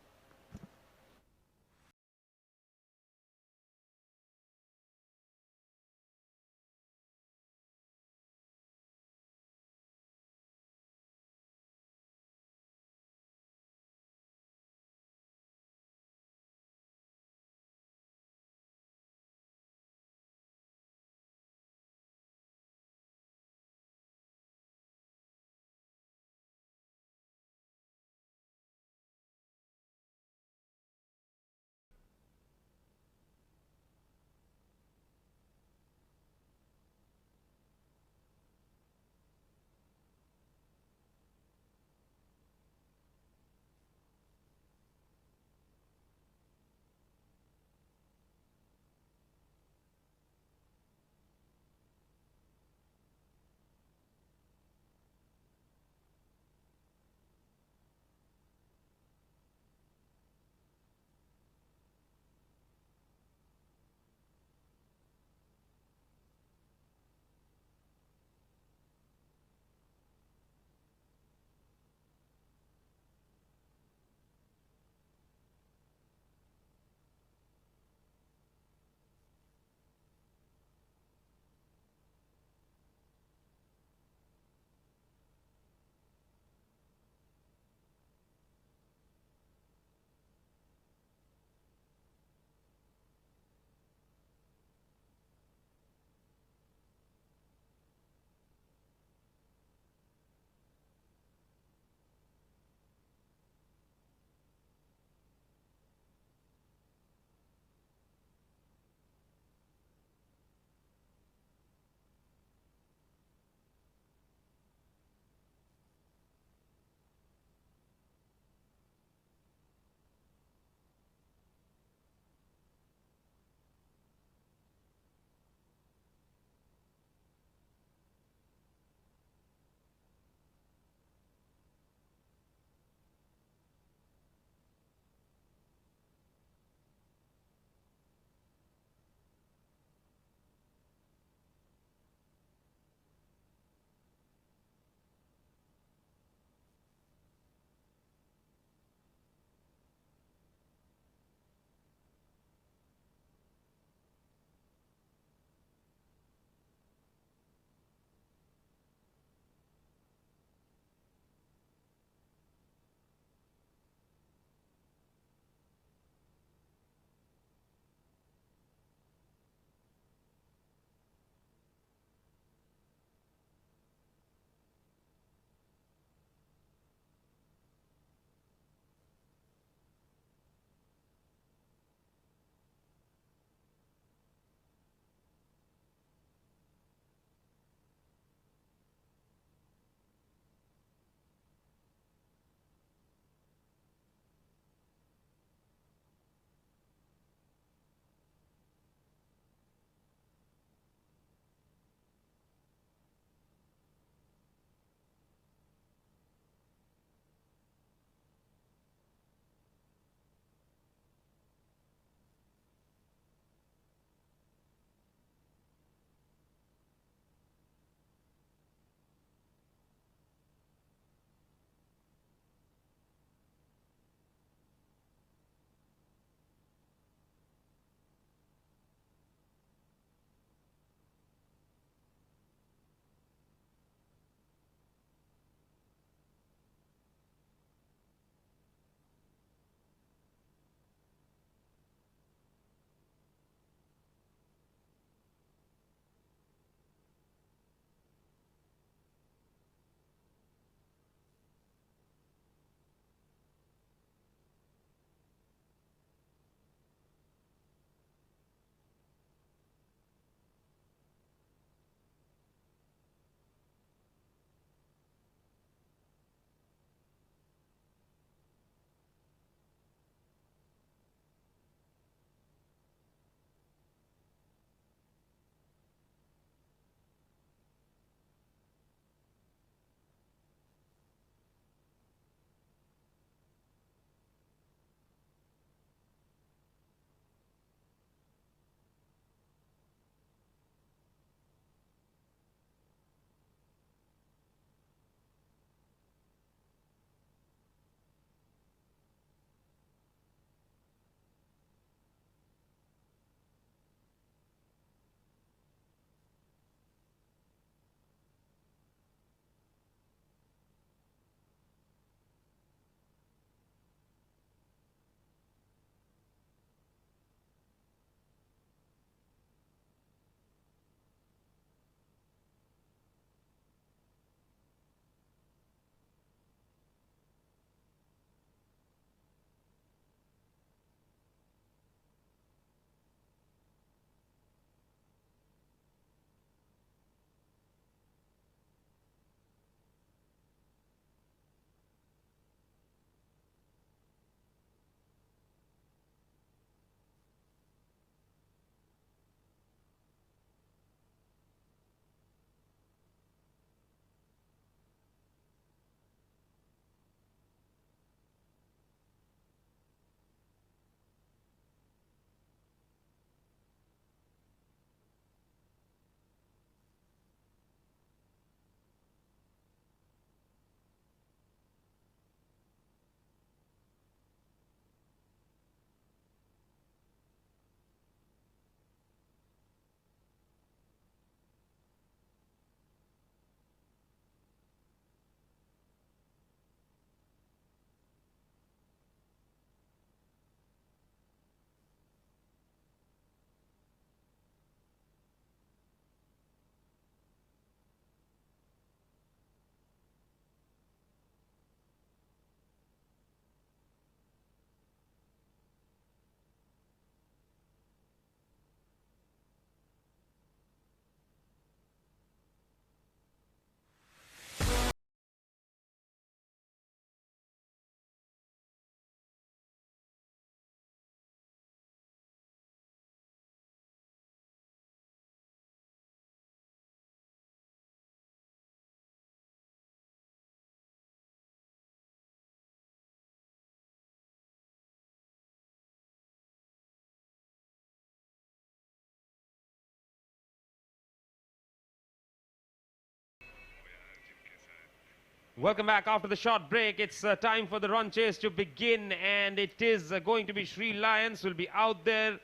C: Welcome back after the short break. It's time for the run chase to begin, and it is going to be Sri Lions will be out there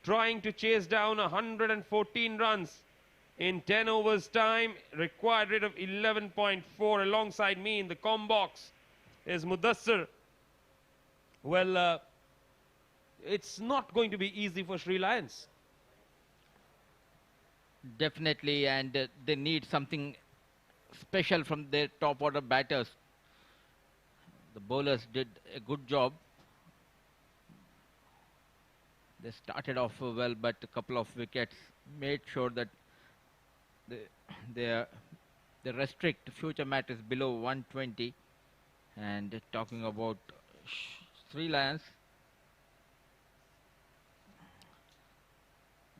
C: trying to chase down 114 runs in 10 overs time. Required rate of 11.4. Alongside me in the com box is Mudassir. Well, it's not going to be easy for Sri Lions.
A: Definitely, and they need something special from their top order batters. The bowlers did a good job. They started off well, but a couple of wickets made sure that they restrict future matches below 120. And talking about Sri Lions,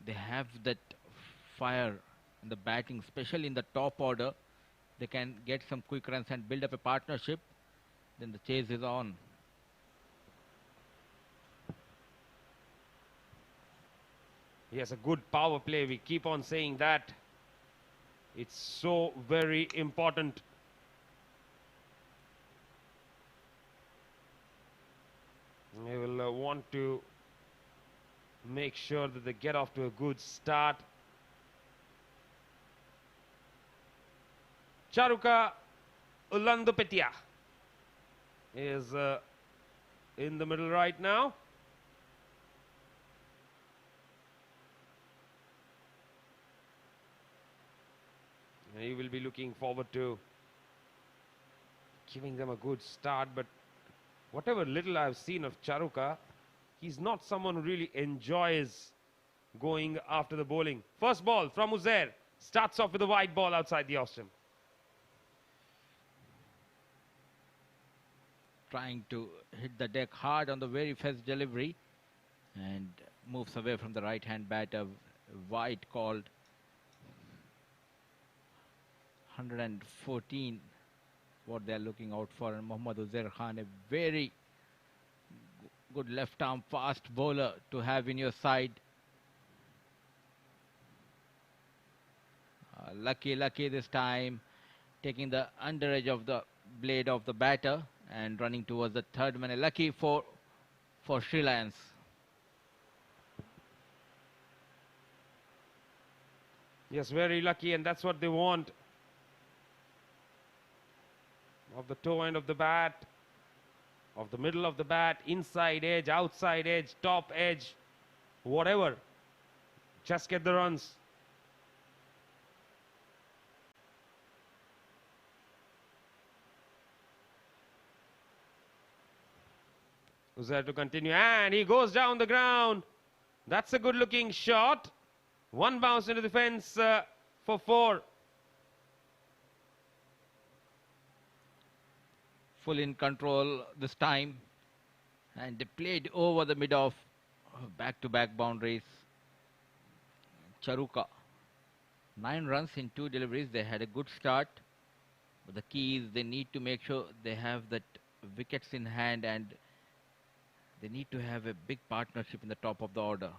A: they have that fire in the batting, especially in the top order. They can get some quick runs and build up a partnership. Then the chase is on.
C: Yes, a good power play. We keep on saying that. It's so very important. They will want to make sure that they get off to a good start. Charuka Ulandupetia is in the middle right now. He will be looking forward to giving them a good start, but whatever little I've seen of Charuka, he's not someone who really enjoys going after the bowling. First ball from Uzair starts off with a wide ball outside the off stump.
A: Trying to hit the deck hard on the very first delivery and moves away from the right hand batter. Wide called. 114 what they are looking out for, and Mohammad Uzair Khan, a very good left arm fast bowler to have in your side. Lucky this time, taking the under edge of the blade of the batter and running towards the third man. Lucky for Sri Lions.
C: Yes, very lucky, and that's what they want. Of the toe end of the bat, of the middle of the bat, inside edge, outside edge, top edge, whatever. Just get the runs. Uzair to continue, and he goes down the ground. That's a good looking shot. One bounce into the fence for 4.
A: Full in control this time, and they played over the mid of back-to-back boundaries. Charuka, 9 runs in 2 deliveries. They had a good start, but the key is they need to make sure they have that wickets in hand, and they need to have a big partnership in the top of the order.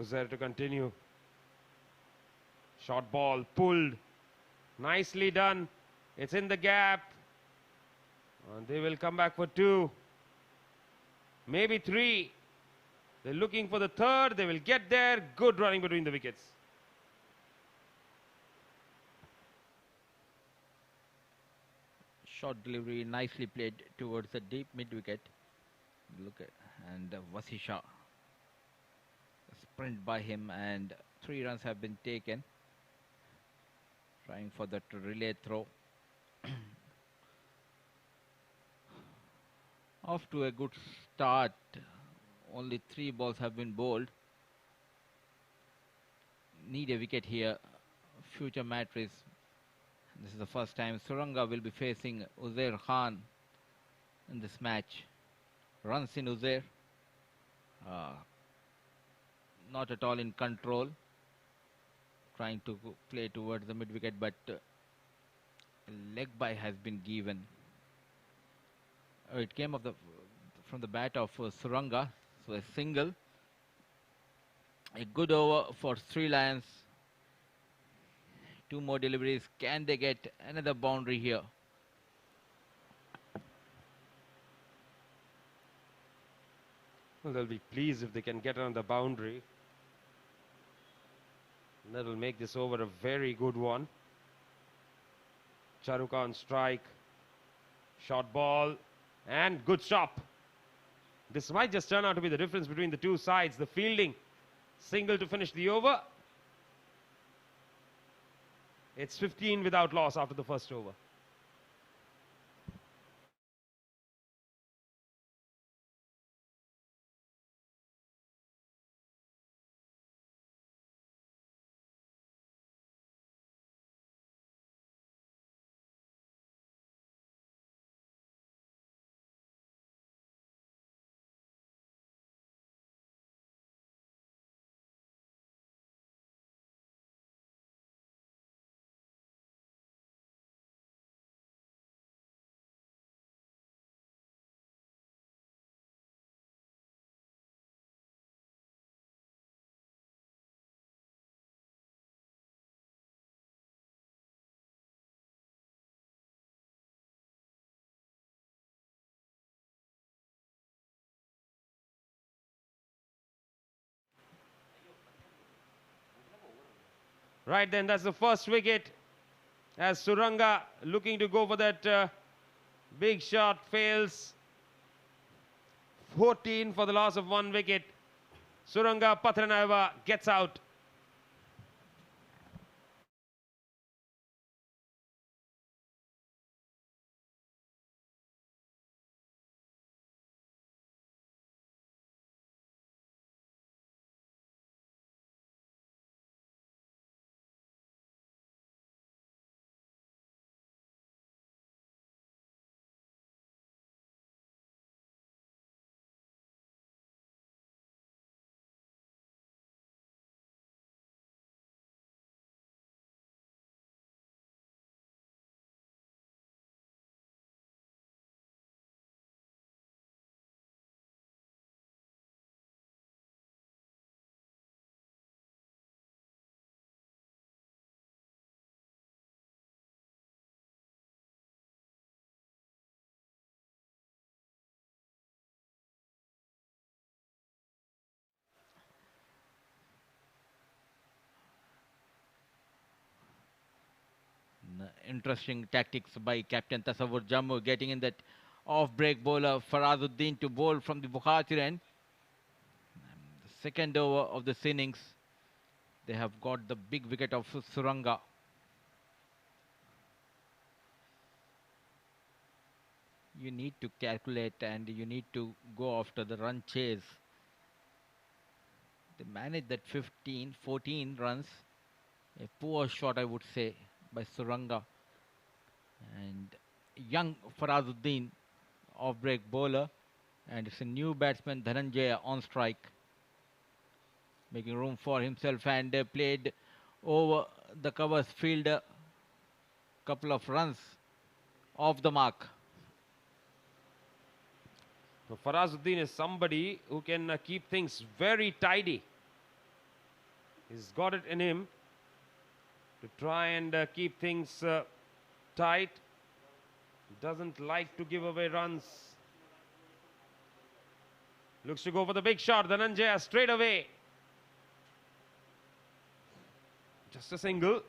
C: Uzair to continue. Short ball pulled. Nicely done. It's in the gap. And they will come back for 2. Maybe 3. They're looking for the 3rd. They will get there. Good running between the wickets.
A: Short delivery, nicely played towards the deep mid wicket. Look at, and Vasisha. Sprint by him, and 3 runs have been taken. Trying for that relay throw. Off to a good start. Only 3 balls have been bowled. Need a wicket here. Future Mattress. This is the first time Suranga will be facing Uzair Khan in this match. Runs in Uzair. Not at all in control. Trying to play towards the mid wicket, but leg bye has been given. It came from the bat of Suranga. So a single. A good over for Sri Lions. Two more deliveries. Can they get another boundary here?
C: Well, they'll be pleased if they can get on the boundary. And that'll make this over a very good one. Charuka on strike. Short ball. And good stop. This might just turn out to be the difference between the two sides. The fielding. Single to finish the over. It's 15 without loss after the first over. Right then, that's the first wicket. As Suranga looking to go for that big shot, fails. 14 for the loss of one wicket. Suranga Patranayava gets out.
A: Interesting tactics by Captain Tasavvur Jammu, getting in that off-break bowler Farazuddin to bowl from the Bukhatir end. The second over of this innings, they have got the big wicket of Suranga. You need to calculate and you need to go after the run chase. They managed that 14 runs. A poor shot, I would say, by Suranga. And young Farazuddin, off-break bowler. And it's a new batsman, Dhananjaya, on strike. Making room for himself and played over the covers fielder. Couple of runs off the mark.
C: So Farazuddin is somebody who can keep things very tidy. He's got it in him to try and keep things tight. Doesn't like to give away runs. Looks to go for the big shot. Dhananjaya straight away. Just a single.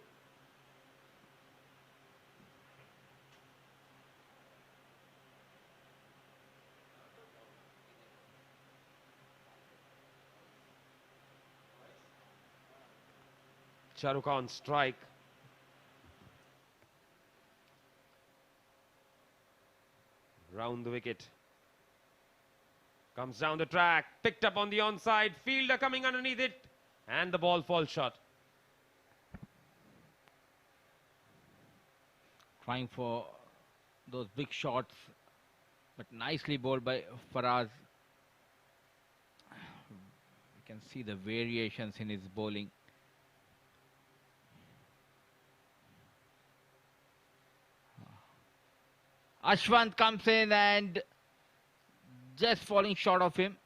C: Charuka on strike. Round the wicket. Comes down the track. Picked up on the onside. Fielder coming underneath it. And the ball falls short.
A: Trying for those big shots, but nicely bowled by Faraz. You can see the variations in his bowling. Ashwant comes in and just falling short of him.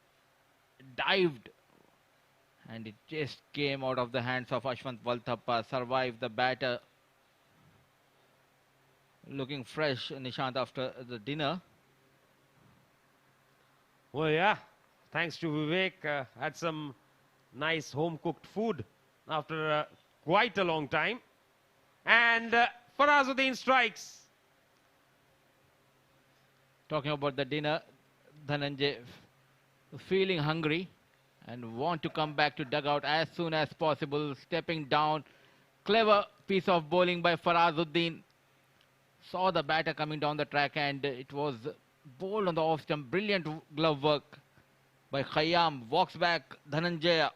A: dived, and it just came out of the hands of Ashwant Valthappa. Survived the batter. Looking fresh, Nishant, after the dinner.
C: Well, yeah, thanks to Vivek, had some nice home-cooked food after quite a long time. And Farazuddin strikes.
A: Talking about the dinner, Dhananjay feeling hungry and want to come back to dugout as soon as possible. Stepping down, clever piece of bowling by Farazuddin. Saw the batter coming down the track and it was bowled on the off stump. Brilliant glove work by Khayyam. Walks back Dhananjaya.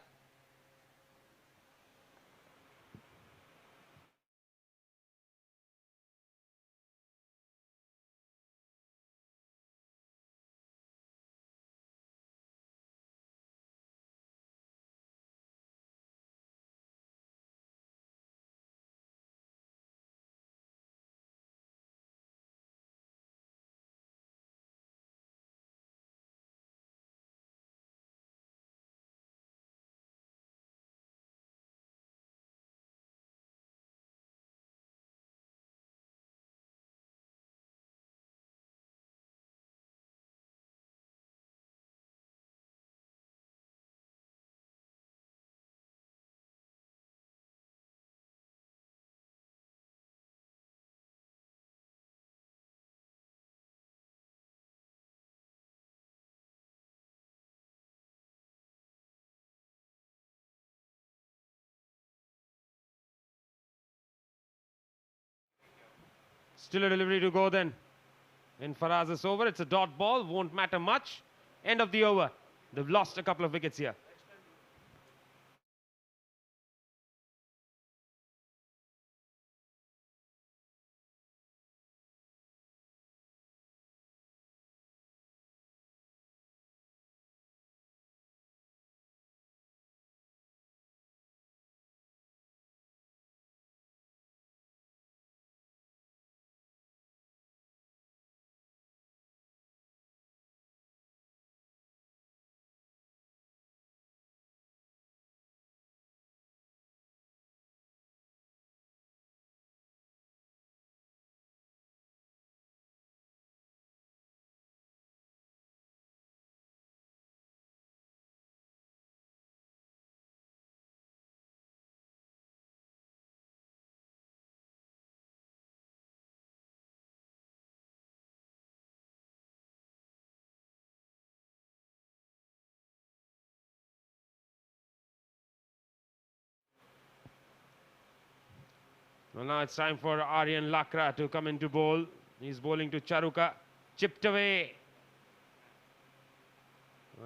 C: Still a delivery to go then. In Faraz's over, it's a dot ball, won't matter much. End of the over. They've lost a couple of wickets here. Well, now it's time for Aryan Lakra to come into bowl. He's bowling to Charuka. Chipped away.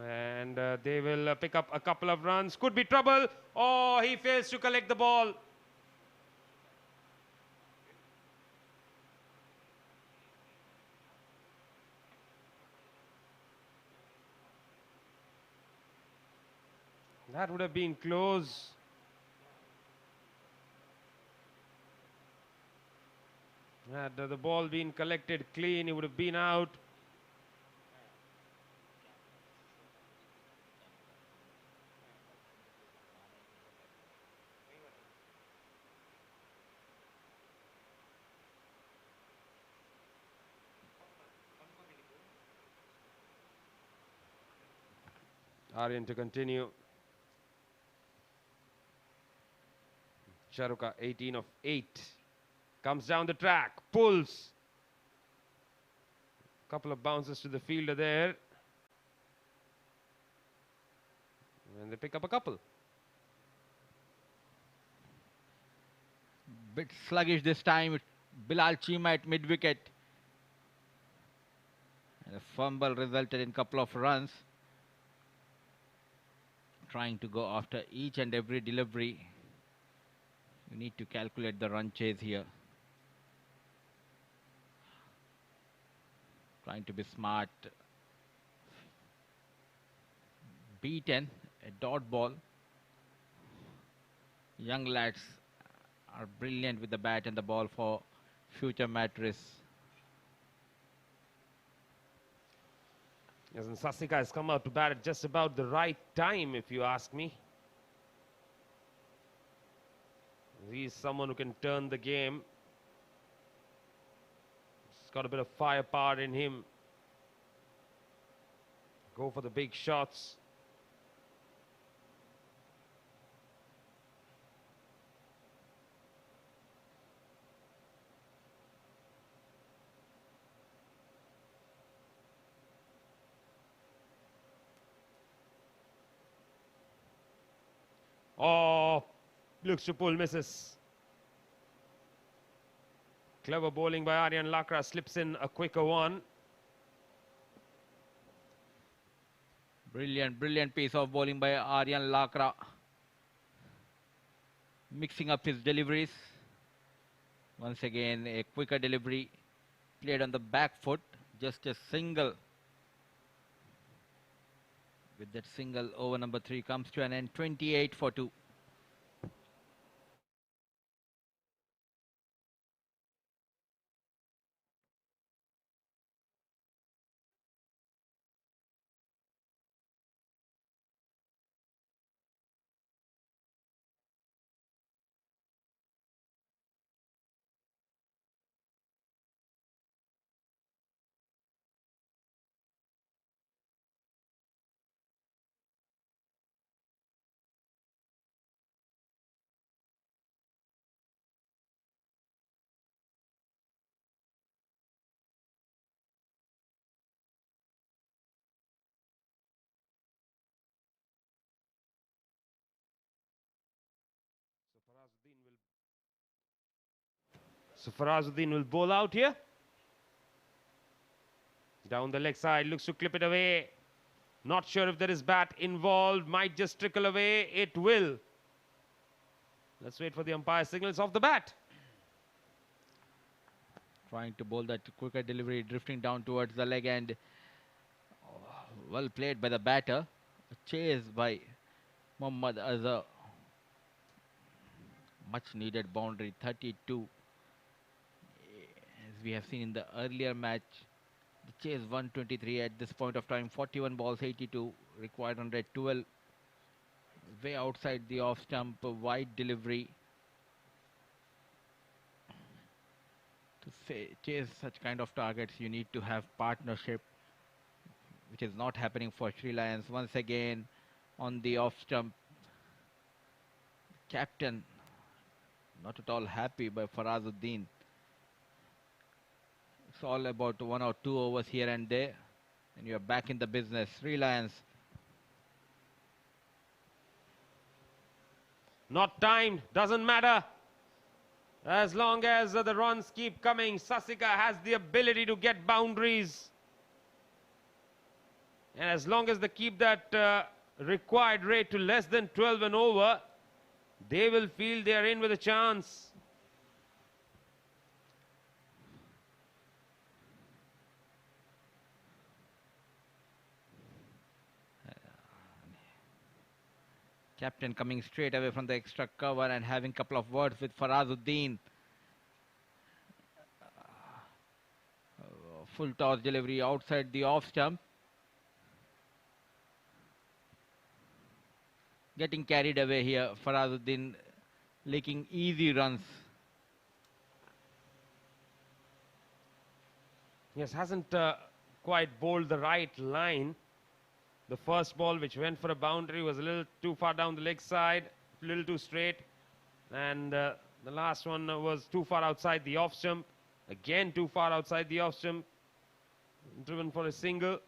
C: And they will pick up a couple of runs. Could be trouble. Oh, he fails to collect the ball. That would have been close. Had the ball been collected clean, he would have been out. Aryan to continue. Charuka 18 of 8. Comes down the track, pulls. Couple of bounces to the fielder there. And they pick up a couple.
A: Bit sluggish this time. Bilal Chima at mid-wicket. And a fumble resulted in a couple of runs. Trying to go after each and every delivery. You need to calculate the run chase here. Trying to be smart. B10, a dot ball. Young lads are brilliant with the bat and the ball for future Mattress.
C: Yes, and Sasika has come out to bat at just about the right time, if you ask me. He's someone who can turn the game. He's got a bit of firepower in him. Go for the big shots. Oh, looks to pull, misses. Clever bowling by Aryan Lakra, slips in a quicker one.
A: Brilliant, brilliant piece of bowling by Aryan Lakra. Mixing up his deliveries. Once again, a quicker delivery. Played on the back foot. Just a single. With that single, over number 3 comes to an end. 28 for 2.
C: So Farazuddin will bowl out here. Down the leg side, looks to clip it away. Not sure if there is bat involved. Might just trickle away. It will. Let's wait for the umpire signals off the bat.
A: Trying to bowl that quicker delivery, drifting down towards the leg end. Well played by the batter. A chase by Mohammad Azhar. Much needed boundary, 32. As we have seen in the earlier match, the chase 123 at this point of time, 41 balls, 82, required 112. Way outside the off stump, a wide delivery. To chase such kind of targets, you need to have partnership, which is not happening for Sri Lions. Once again, on the off stump, captain not at all happy by Farazuddin. It's all about 1 or 2 overs here and there, and you're back in the business. Sri Lions.
C: Not timed, doesn't matter. As long as the runs keep coming, Sasika has the ability to get boundaries. And as long as they keep that required rate to less than 12 and over, they will feel they are in with a chance.
A: Captain coming straight away from the extra cover and having a couple of words with Farazuddin. Full toss delivery outside the off stump. Getting carried away here, Farazuddin leaking easy runs.
C: Yes, hasn't quite bowled the right line. The first ball, which went for a boundary, was a little too far down the leg side, a little too straight. And the last one was too far outside the off stump. Again, too far outside the off stump. Driven for a single.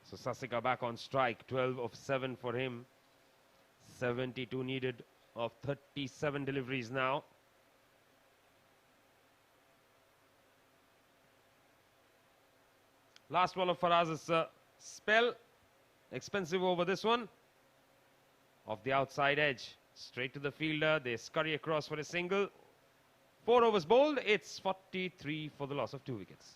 C: So Sasika back on strike, 12 of 7 for him. 72 needed of 37 deliveries now. Last ball of Faraz's spell expensive over this one. Off the outside edge, straight to the fielder. They scurry across for a single. 4 overs bowled. It's 43 for the loss of 2 wickets.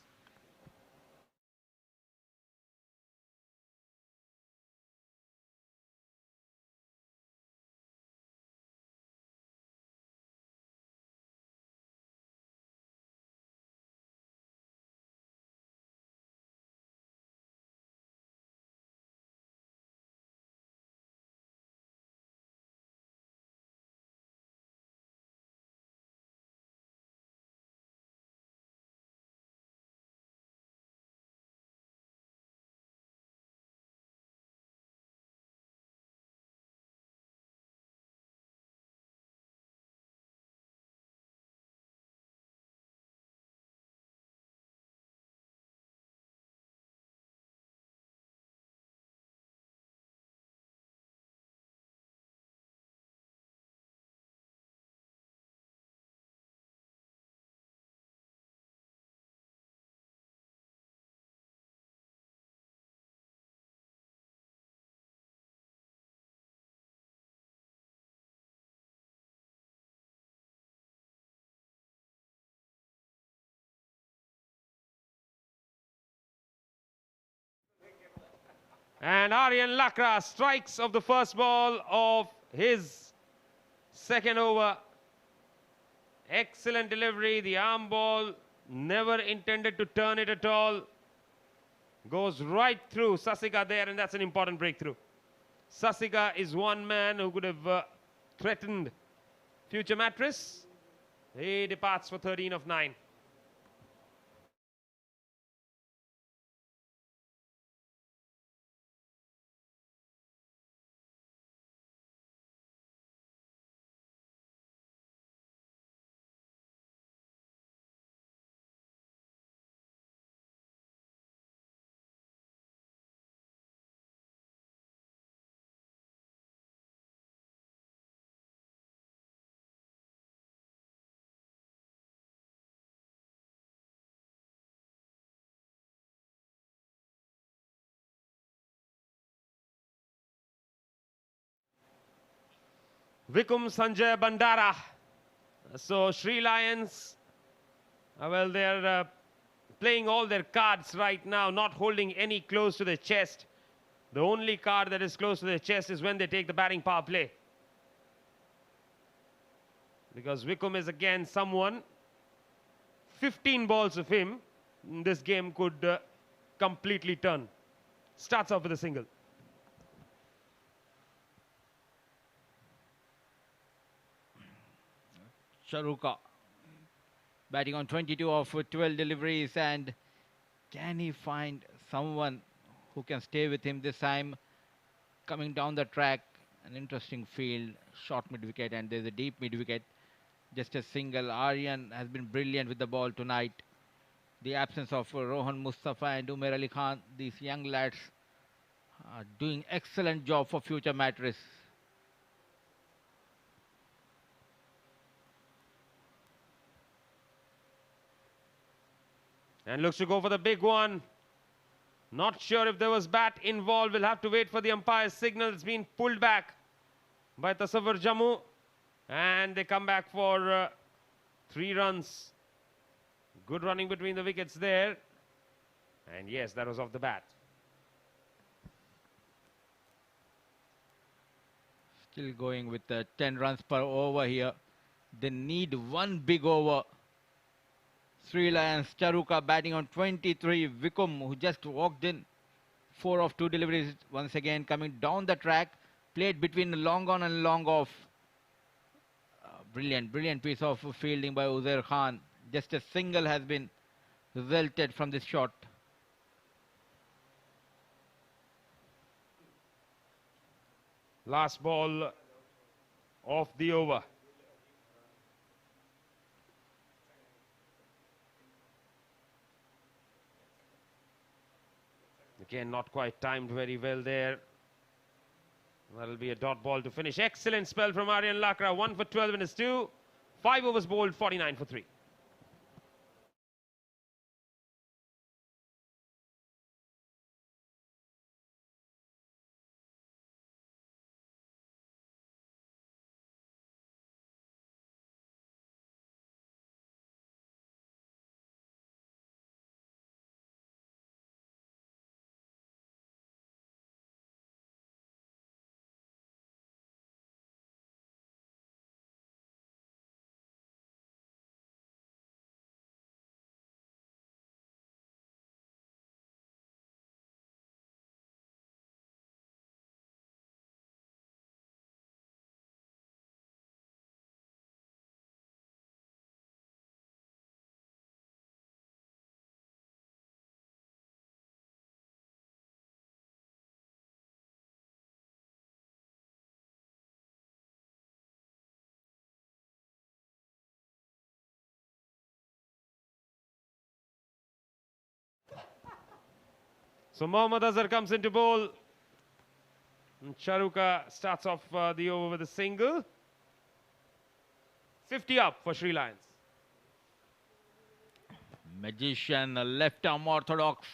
C: And Aryan Lakra strikes of the first ball of his second over. Excellent delivery. The arm ball, never intended to turn it at all. Goes right through Sasika there, and that's an important breakthrough. Sasika is one man who could have threatened future Mattress. He departs for 13 of 9. Vikum Sanjay Bandara. So Sri Lions, well, they're playing all their cards right now, not holding any close to their chest. The only card that is close to their chest is when they take the batting power play. Because Vikum is again someone, 15 balls of him, this game could completely turn. Starts off with a single.
A: Charuka batting on 22 of 12 deliveries, and can he find someone who can stay with him this time? Coming down the track, an interesting field, short mid wicket, and there's a deep mid wicket. Just a single. Aryan has been brilliant with the ball tonight. The absence of Rohan Mustafa and Umer Ali Khan, these young lads are doing excellent job for future Mattress.
C: And looks to go for the big one. Not sure if there was bat involved. We'll have to wait for the umpire's signal. It's been pulled back by Tasavvur Jammu. And they come back for 3 runs. Good running between the wickets there. And yes, that was off the bat.
A: Still going with 10 runs per over here. They need one big over. Sri Lions, Charuka batting on 23. Vikum, who just walked in. 4 of 2 deliveries once again coming down the track. Played between long on and long off. Brilliant piece of fielding by Uzair Khan. Just a single has been resulted from this shot.
C: Last ball of the over. Again, not quite timed very well there. That'll be a dot ball to finish. Excellent spell from Aryan Lakra. 1 for 12 in his 2. 5 overs bowled, 49 for 3. So Mohammad Azhar comes into bowl. And Sharuka starts off the over with a single. 50 up for Sri Lions.
A: Magician, a left arm orthodox,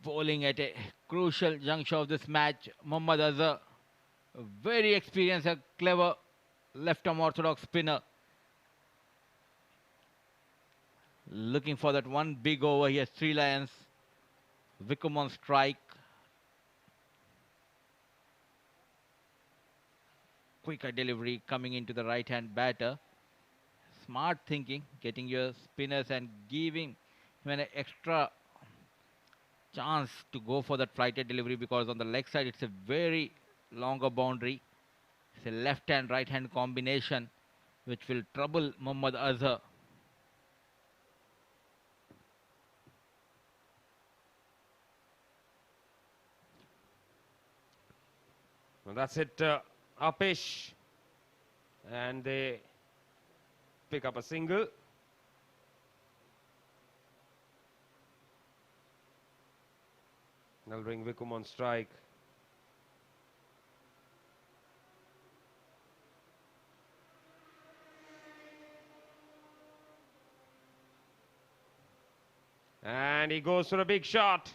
A: bowling at a crucial juncture of this match. Mohammad Azhar, a very experienced, a clever left arm orthodox spinner. Looking for that one big over here. Sri Lions. Wickham on strike. Quicker delivery coming into the right hand batter. Smart thinking, getting your spinners and giving him an extra chance to go for that flighted delivery, because on the leg side it's a very longer boundary. It's a left hand right hand combination which will trouble Mohammad Azhar.
C: Well, that's it, Apesh. And they pick up a single. They'll bring Wickham on strike. And he goes for a big shot.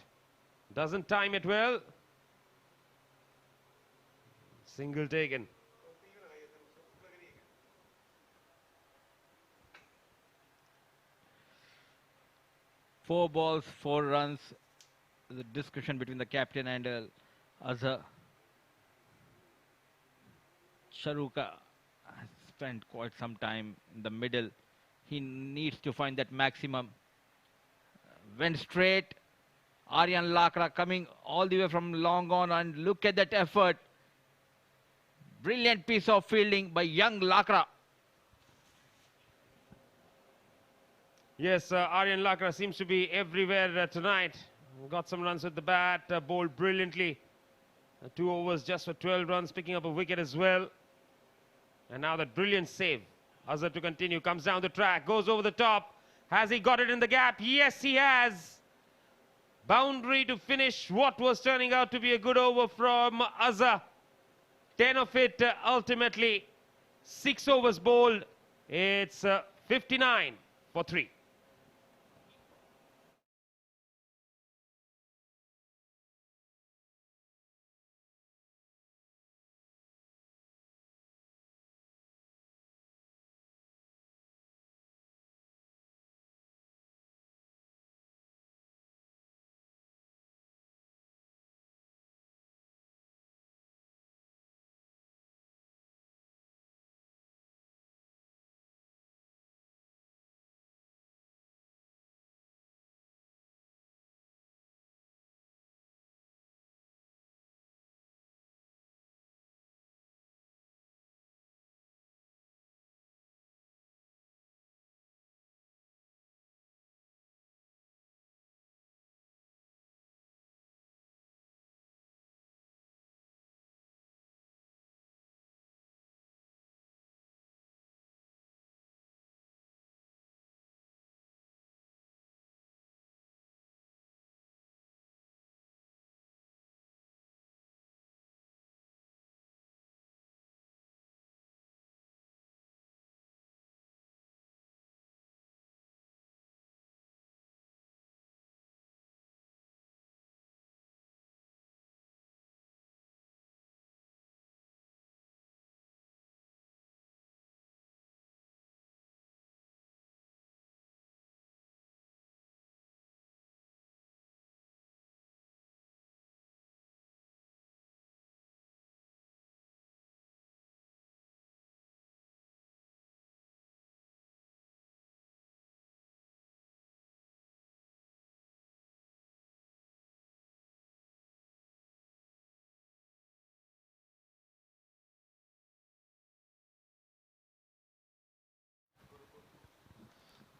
C: Doesn't time it well. Single taken.
A: 4 balls, 4 runs. The discussion between the captain and Azhar. Sharuka has spent quite some time in the middle. He needs to find that maximum. Went straight. Aryan Lakra coming all the way from long on, and look at that effort. Brilliant piece of fielding by young Lakra.
C: Yes, Aryan Lakra seems to be everywhere tonight. Got some runs with the bat, bowled brilliantly. 2 overs just for 12 runs, picking up a wicket as well. And now that brilliant save. Azhar to continue, comes down the track, goes over the top. Has he got it in the gap? Yes, he has. Boundary to finish what was turning out to be a good over from Azhar. 10 of it ultimately. 6 overs bowled. It's 59 for 3.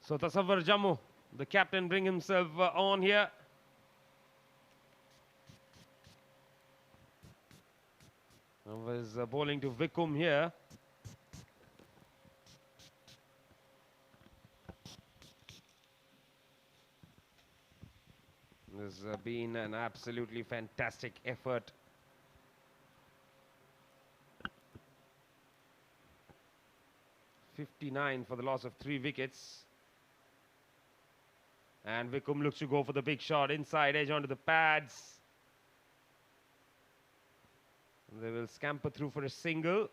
C: So Tasawwar Jammu, the captain, bring himself on here. Was bowling to Wickham here. There's been an absolutely fantastic effort. .59 for the loss of 3 wickets. And Wickham looks to go for the big shot inside edge onto the pads. They will scamper through for a single.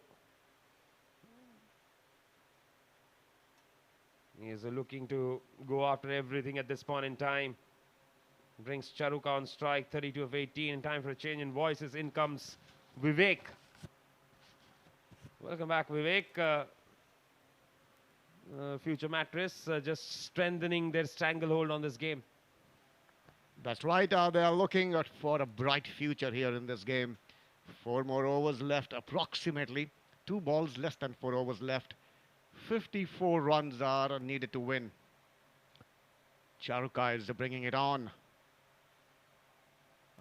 C: He is looking to go after everything at this point in time. Brings Charuka on strike, 32 of 18. In time for a change in voices. In comes Vivek. Welcome back, Vivek. Future Mattress just strengthening their stranglehold on this game.
B: That's right. They are looking for a bright future here in this game. 4 more overs left, approximately. 2 balls, less than 4 overs left. 54 runs are needed to win. Charuka is bringing it on.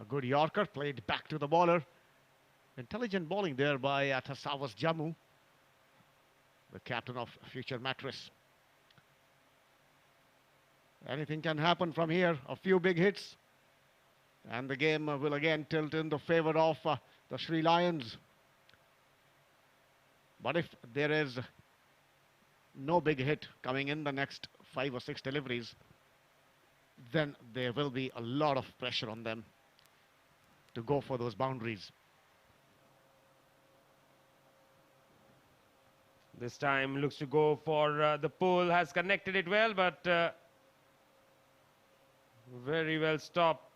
B: A good Yorker played back to the bowler. Intelligent bowling there by Tasavas Jammu, the captain of Future Mattress. Anything can happen from here. A few big hits, and the game will again tilt in the favor of the Sri Lions. But if there is no big hit coming in the next 5 or 6 deliveries, then there will be a lot of pressure on them to go for those boundaries.
C: This time looks to go for the pull. Has connected it well, but very well stopped.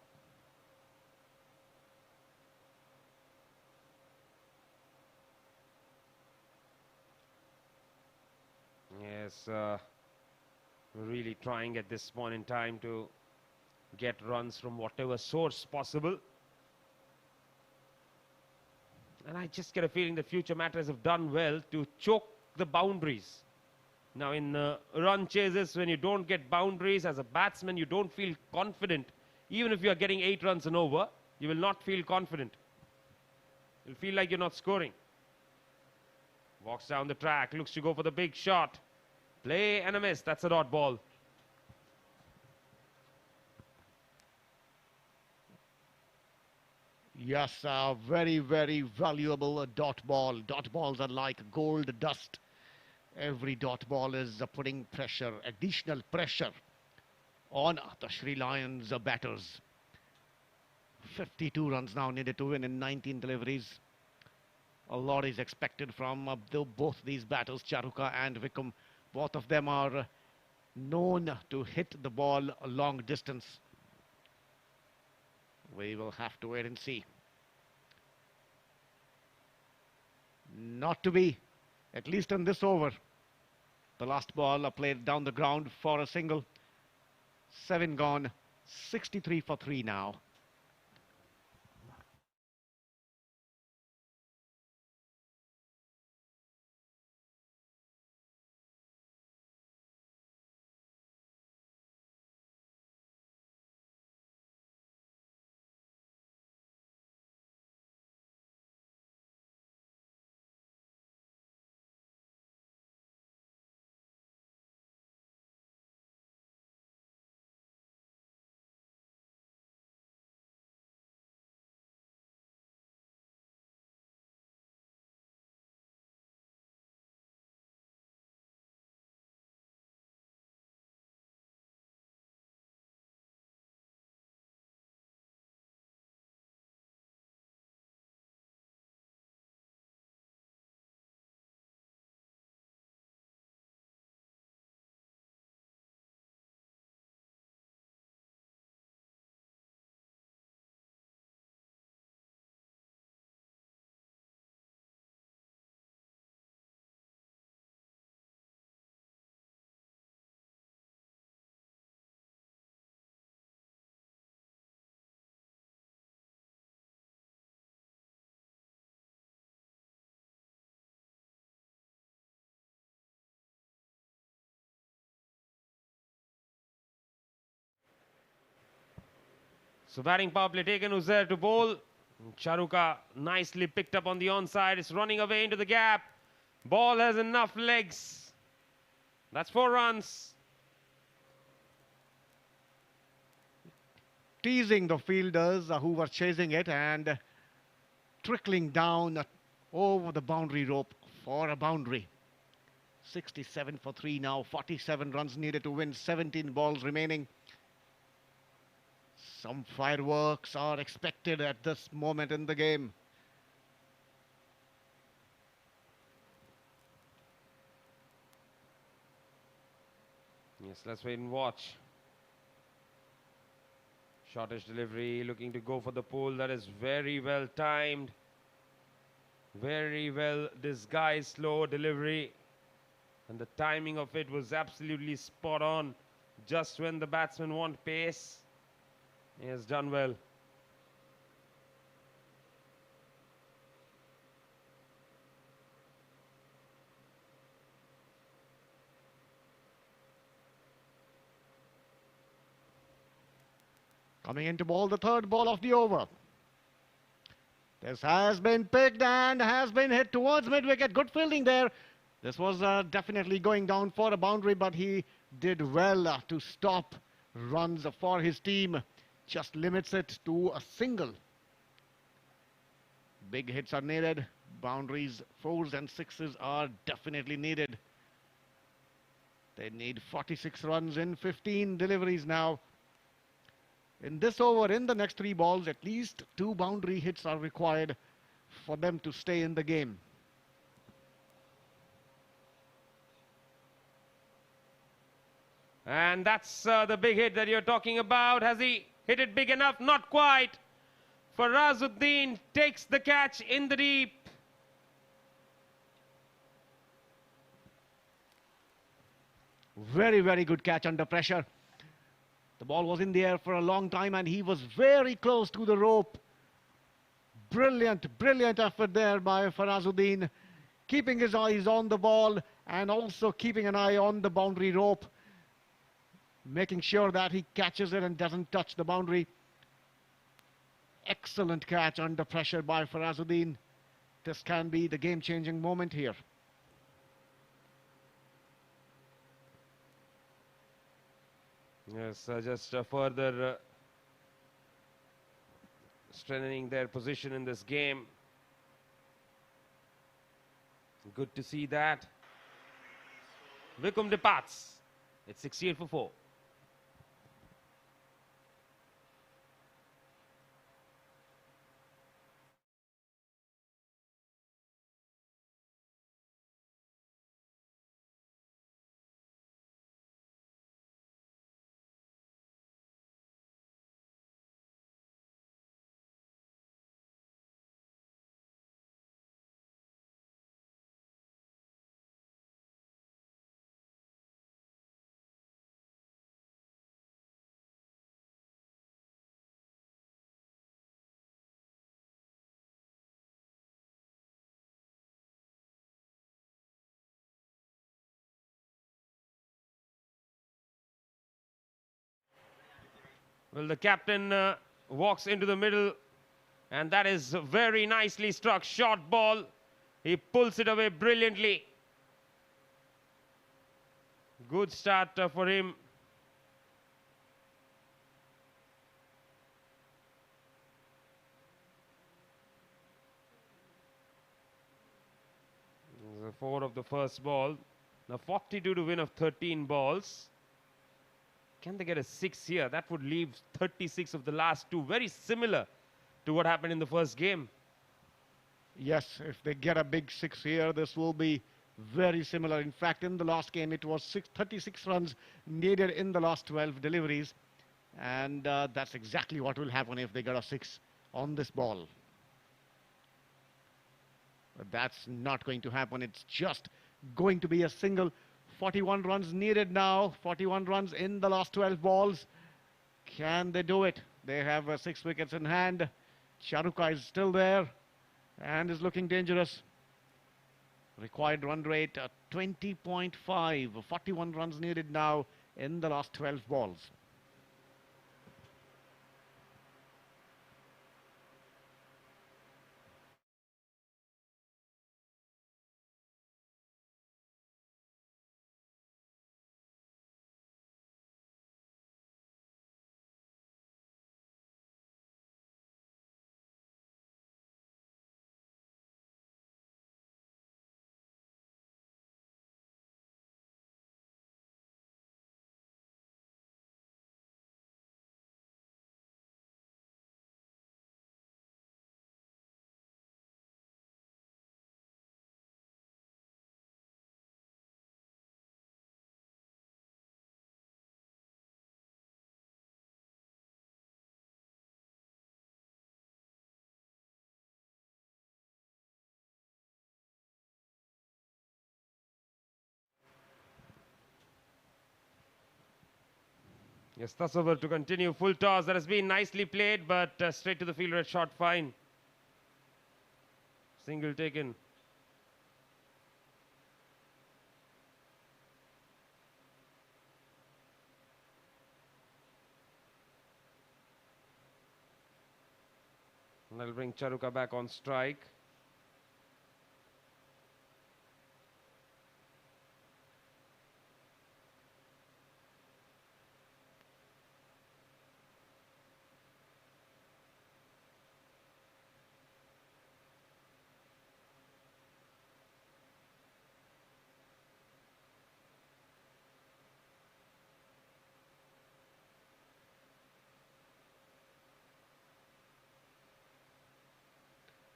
C: Yes, really trying at this point in time to get runs from whatever source possible. And I just get a feeling the Future Mattress have done well to choke the boundaries. Now in run chases, when you don't get boundaries as a batsman, you don't feel confident. Even if you are getting 8 runs and over, you will not feel confident. You'll feel like you're not scoring. Walks down the track, looks to go for the big shot. Play and a miss. That's a dot ball.
B: Yes, very, very valuable dot ball. Dot balls are like gold dust. Every dot ball is putting pressure, additional pressure on the Sri Lions batters. 52 runs now needed to win in 19 deliveries. A lot is expected from both these batters, Charuka and Wickham. Both of them are known to hit the ball a long distance. We will have to wait and see. Not to be, at least in this over. The last ball played down the ground for a single. 7 gone, 63 for 3 now.
C: So batting power play taken, who's there to bowl. Charuka nicely picked up on the onside. It's running away into the gap. Ball has enough legs. That's 4 runs.
B: teasing the fielders who were chasing it and trickling down over the boundary rope for a boundary. 67 for 3 now, 47 runs needed to win, 17 balls remaining. Some fireworks are expected at this moment in the game.
C: Yes, let's wait and watch. Shortish delivery, looking to go for the pull. That is very well timed. Very well disguised slow delivery. And the timing of it was absolutely spot on. Just when the batsman want pace, he has done well.
B: Coming into ball, the third ball of the over. This has been picked and has been hit towards mid-wicket. Good fielding there. This was definitely going down for a boundary, but he did well to stop runs for his team. Just limits it to a single. Big hits are needed. Boundaries, 4s and 6s are definitely needed. They need 46 runs in 15 deliveries now. In this over, in the next 3 balls, at least 2 boundary hits are required for them to stay in the game.
C: And that's the big hit that you're talking about. Has he hit it big enough? Not quite. Farazuddin takes the catch in the deep.
B: Very, very good catch under pressure. The ball was in the air for a long time and he was very close to the rope. Brilliant, brilliant effort there by Farazuddin, keeping his eyes on the ball and also keeping an eye on the boundary rope, making sure that he catches it and doesn't touch the boundary. Excellent catch under pressure by Farazuddin. This can be the game-changing moment here.
C: Yes, just further strengthening their position in this game. Good to see that. Vikum departs. It's 68 for 4. Well, the captain walks into the middle, and that is very nicely struck. Short ball. He pulls it away brilliantly. Good start for him. The 4 of the first ball. Now 42 to win of 13 balls. Can they get a 6 here? That would leave 36 of the last 2. Very similar to what happened in the first game.
B: Yes, if they get a big 6 here, this will be very similar. In fact, in the last game, it was 36 runs needed in the last 12 deliveries. And that's exactly what will happen if they get a 6 on this ball. But that's not going to happen. It's just going to be a single. 41 runs needed now. 41 runs in the last 12 balls. Can they do it? They have 6 wickets in hand. Charuka is still there and is looking dangerous. Required run rate 20.5. 41 runs needed now in the last 12 balls.
C: Yes, thus over to continue. Full toss. That has been nicely played, but straight to the fielder at short fine. Single taken. And that'll bring Charuka back on strike.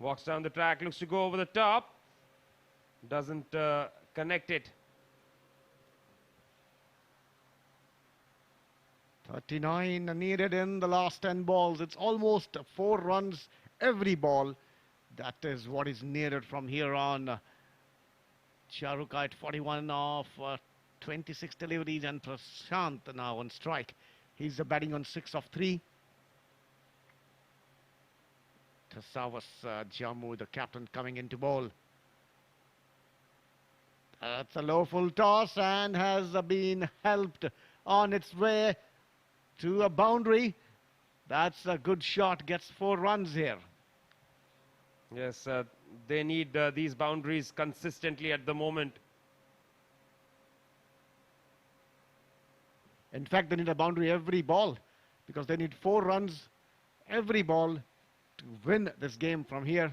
C: Walks down the track, looks to go over the top. Doesn't connect it.
B: 39 needed in the last 10 balls. It's almost 4 runs every ball. That is what is needed from here on. Charuka at 41 of 26 deliveries, and Prashant now on strike. He's batting on 6 of 3. Tasavas Jammu, the captain, coming into bowl. That's a low full toss and has been helped on its way to a boundary. That's a good shot, gets 4 runs here.
C: Yes, they need these boundaries consistently at the moment.
B: In fact, they need a boundary every ball because they need 4 runs every ball to win this game from here.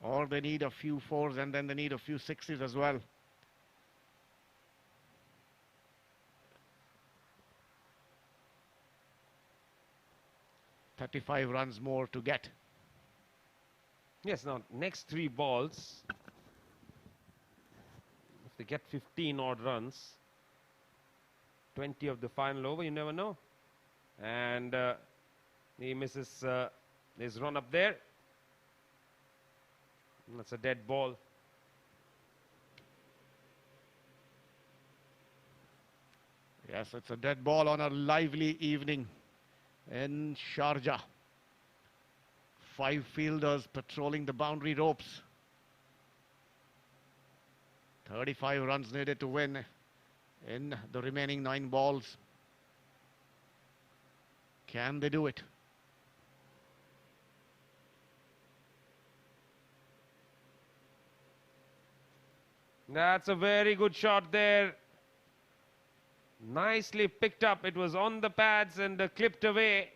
B: Or they need a few 4s and then they need a few 6s as well. "35 runs more to get."
C: Yes, now next 3 balls, if they get 15 odd runs, 20 of the final over, you never know. And he misses his run up there. And that's a dead ball.
B: Yes, it's a dead ball on a lively evening in Sharjah. 5 fielders patrolling the boundary ropes. 35 runs needed to win in the remaining 9 balls. Can they do it?
C: That's a very good shot there. Nicely picked up. It was on the pads and clipped away.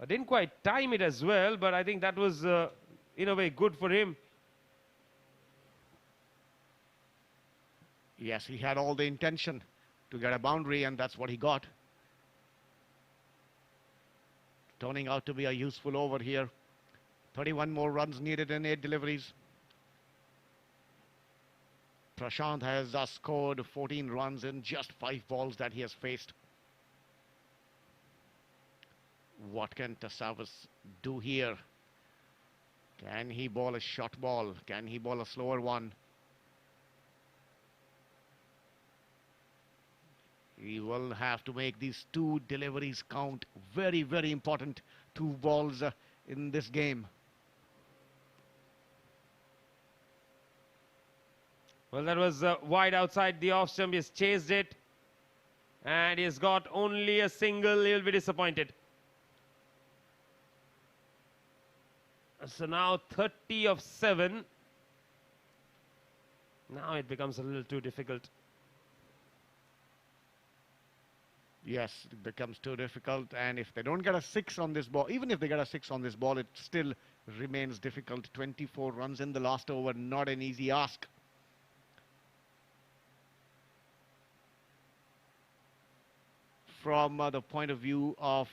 C: I didn't quite time it as well, but I think that was, in a way, good for him.
B: Yes, he had all the intention to get a boundary, and that's what he got. Turning out to be a useful over here. 31 more runs needed in 8 deliveries. Prashant has scored 14 runs in just 5 balls that he has faced. What can Tasavas do here? Can he bowl a short ball? Can he bowl a slower one? He will have to make these 2 deliveries count. Very, very important 2 balls in this game.
C: Well, that was wide outside the off stump. He's chased it. And he's got only a single. He'll be disappointed. So now 30 of 7. Now it becomes a little too difficult.
B: Yes, it becomes too difficult, and if they don't get a 6 on this ball, even if they get a 6 on this ball, it still remains difficult. 24 runs in the last over, not an easy ask. From the point of view of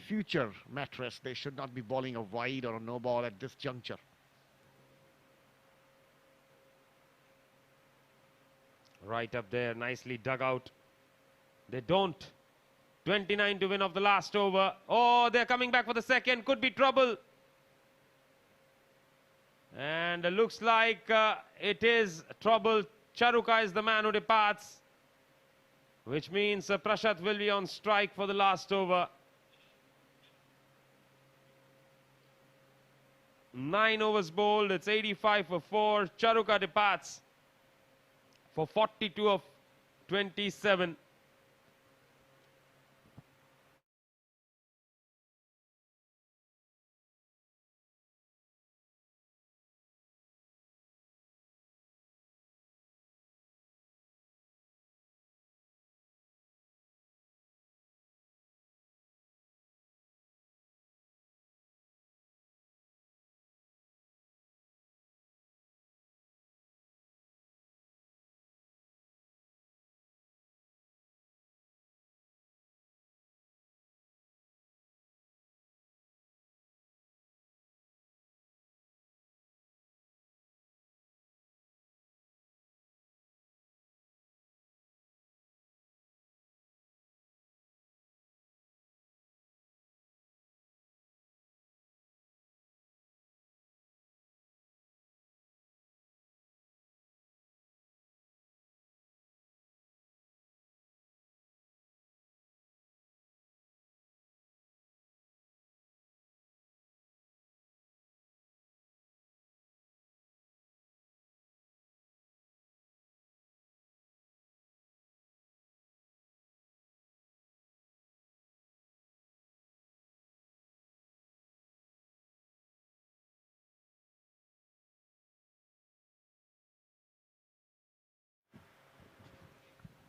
B: future Mattress, they should not be bowling a wide or a no ball at this juncture.
C: Right up there, nicely dug out. They don't. 29 to win of the last over. Oh, they're coming back for the second. Could be trouble. And looks like it is trouble. Charuka is the man who departs, which means Prashat will be on strike for the last over. 9 overs bowled. It's 85 for 4. Charuka departs for 42 of 27.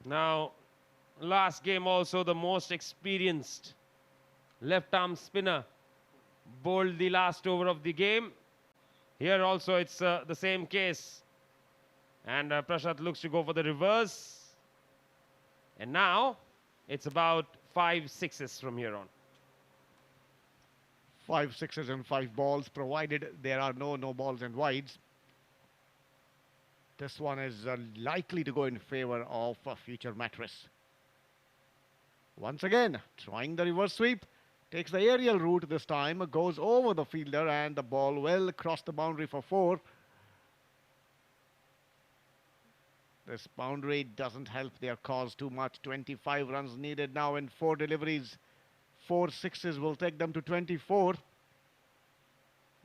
C: Now, last game also the most experienced left-arm spinner bowled the last over of the game. Here also it's the same case. And Prashat looks to go for the reverse. And now it's about 5 sixes from here on.
B: 5 sixes and 5 balls, provided there are no balls and wides. This one is likely to go in favor of future Mattress. Once again, trying the reverse sweep. Takes the aerial route this time, goes over the fielder, and the ball will cross the boundary for 4. This boundary doesn't help their cause too much. 25 runs needed now in 4 deliveries. 4 sixes will take them to 24.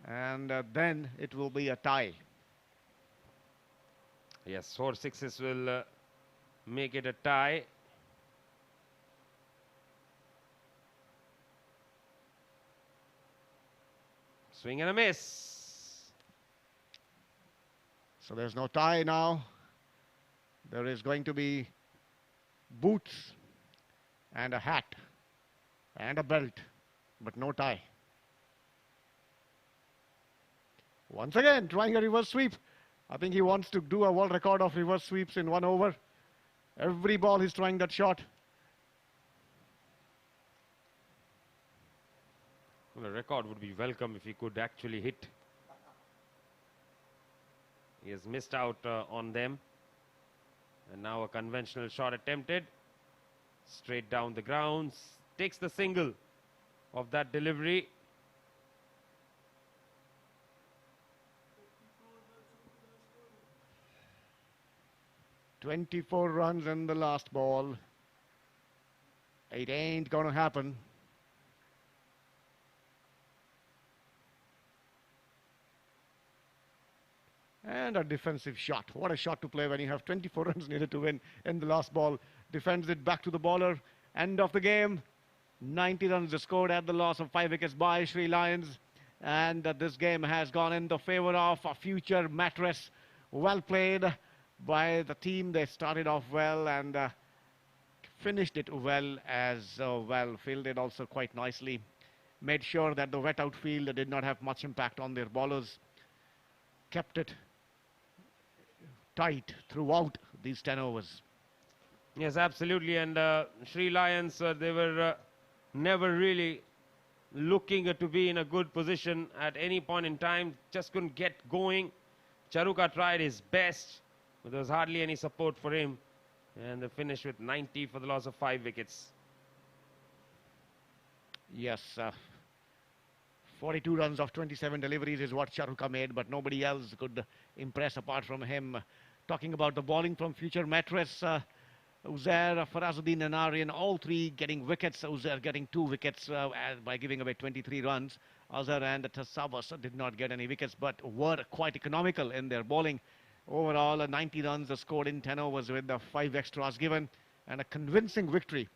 B: And then it will be a tie.
C: Yes, 4 sixes will make it a tie. Swing and a miss.
B: So there's no tie now. There is going to be boots and a hat and a belt, but no tie. Once again, trying a reverse sweep. I think he wants to do a world record of reverse sweeps in 1 over. Every ball he's trying that shot.
C: Well, a record would be welcome if he could actually hit. He has missed out on them. And now a conventional shot attempted. Straight down the grounds. Takes the single of that delivery.
B: "24 runs in the last ball. It ain't gonna happen." And a defensive shot. What a shot to play when you have 24 runs needed to win in the last ball. Defends it back to the bowler. End of the game. 90 runs scored at the loss of 5 wickets by Sri Lions. And this game has gone in the favor of a future Mattress. Well played by the team. They started off well and finished it well as well. Fielded also quite nicely. Made sure that the wet outfield did not have much impact on their bowlers. Kept it tight throughout these 10 overs.
C: Yes, absolutely. And Sri Lions, they were never really looking to be in a good position at any point in time. Just couldn't get going. Charuka tried his best, but there was hardly any support for him. And they finished with 90 for the loss of 5 wickets.
B: Yes, 42 runs of 27 deliveries is what Shahrukh made, but nobody else could impress apart from him. Talking about the bowling from future Mattress, Uzair, Farazuddin and Aryan, all three getting wickets. Uzair getting 2 wickets by giving away 23 runs. Azhar and Tasavas did not get any wickets, but were quite economical in their bowling. Overall, 90 runs scored in 10 overs with the 5 extras given, and a convincing victory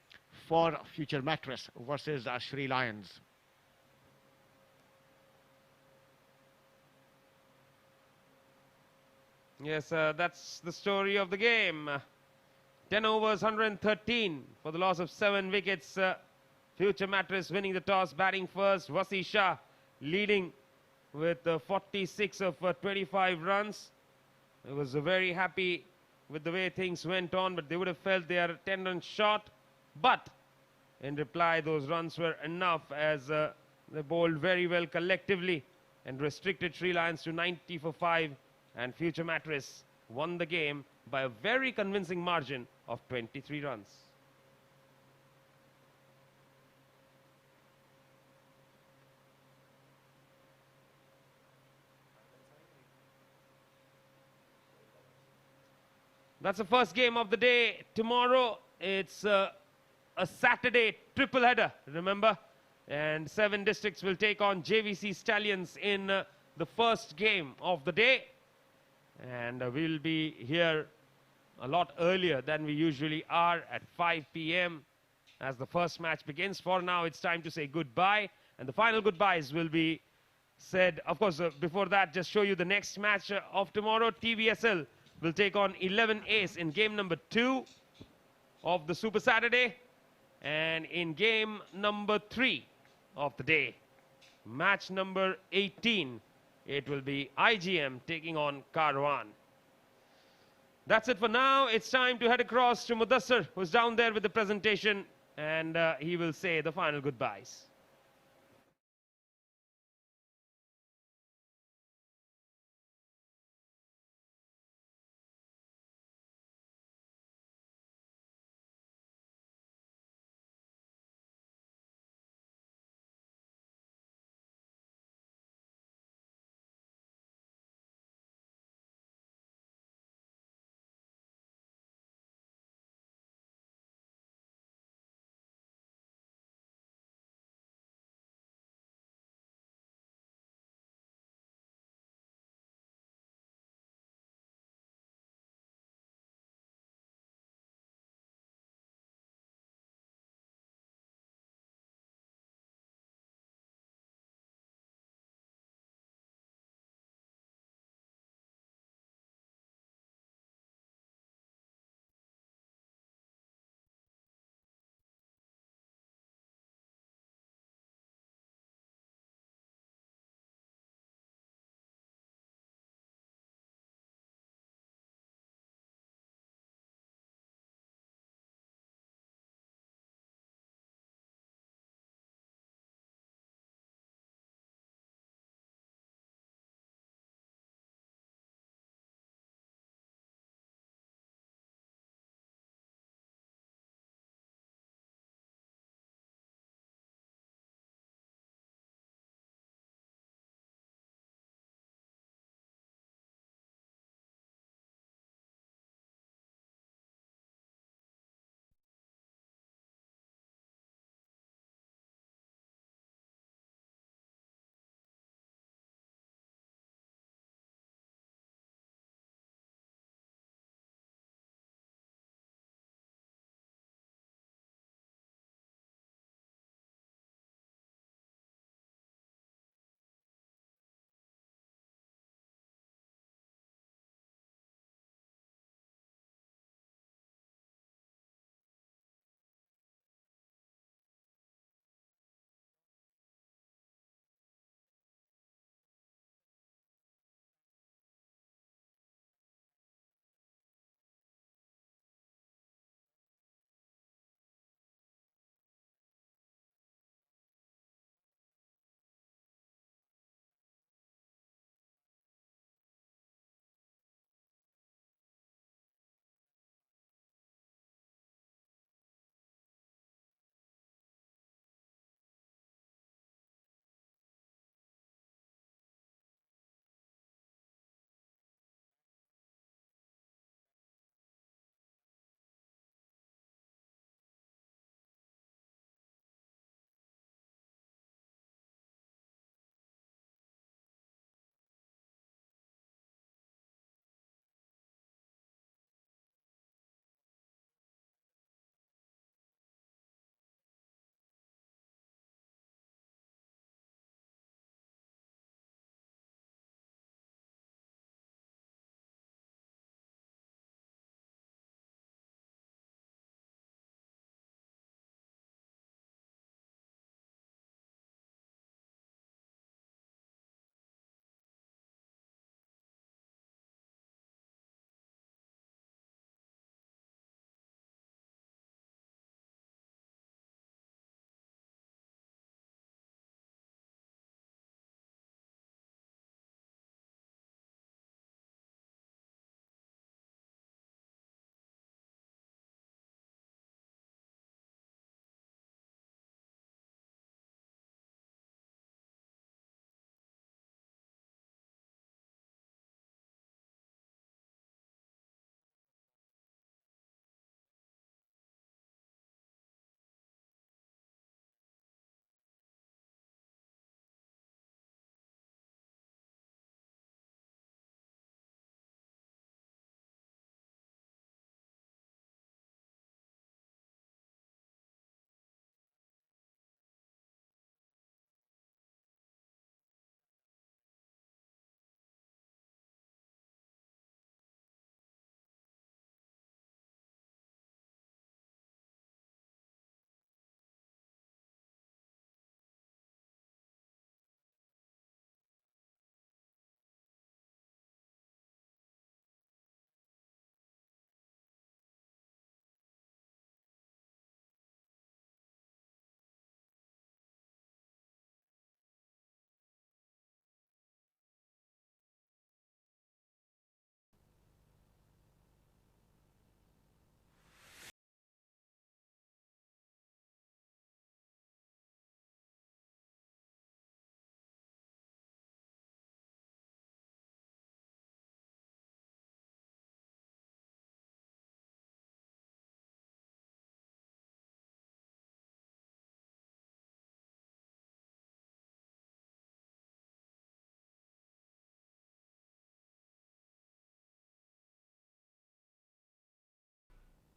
B: for future Mattress versus Sri Lions.
C: Yes, that's the story of the game. 10 overs, 113 for the loss of 7 wickets. Future Mattress winning the toss, batting first. Wasi Shah leading with 46 of 25 runs. He was very happy with the way things went on, but they would have felt they are 10 runs short. But in reply, those runs were enough as they bowled very well collectively and restricted Sri Lions to 90 for 5. And Future Mattress won the game by a very convincing margin of 23 runs. That's the first game of the day. Tomorrow, it's a Saturday triple header, remember? And 7 districts will take on JVC Stallions in the first game of the day. And we'll be here a lot earlier than we usually are at 5 p.m. as the first match begins. For now, it's time to say goodbye. And the final goodbyes will be said, of course, before that, just show you the next match of tomorrow. TVSL will take on 11 Ace in game number 2 of the Super Saturday. And in game number 3 of the day, match number 18, it will be IGM taking on Karwan. That's it for now. It's time to head across to Mudassar, who's down there with the presentation, and he will say the final goodbyes.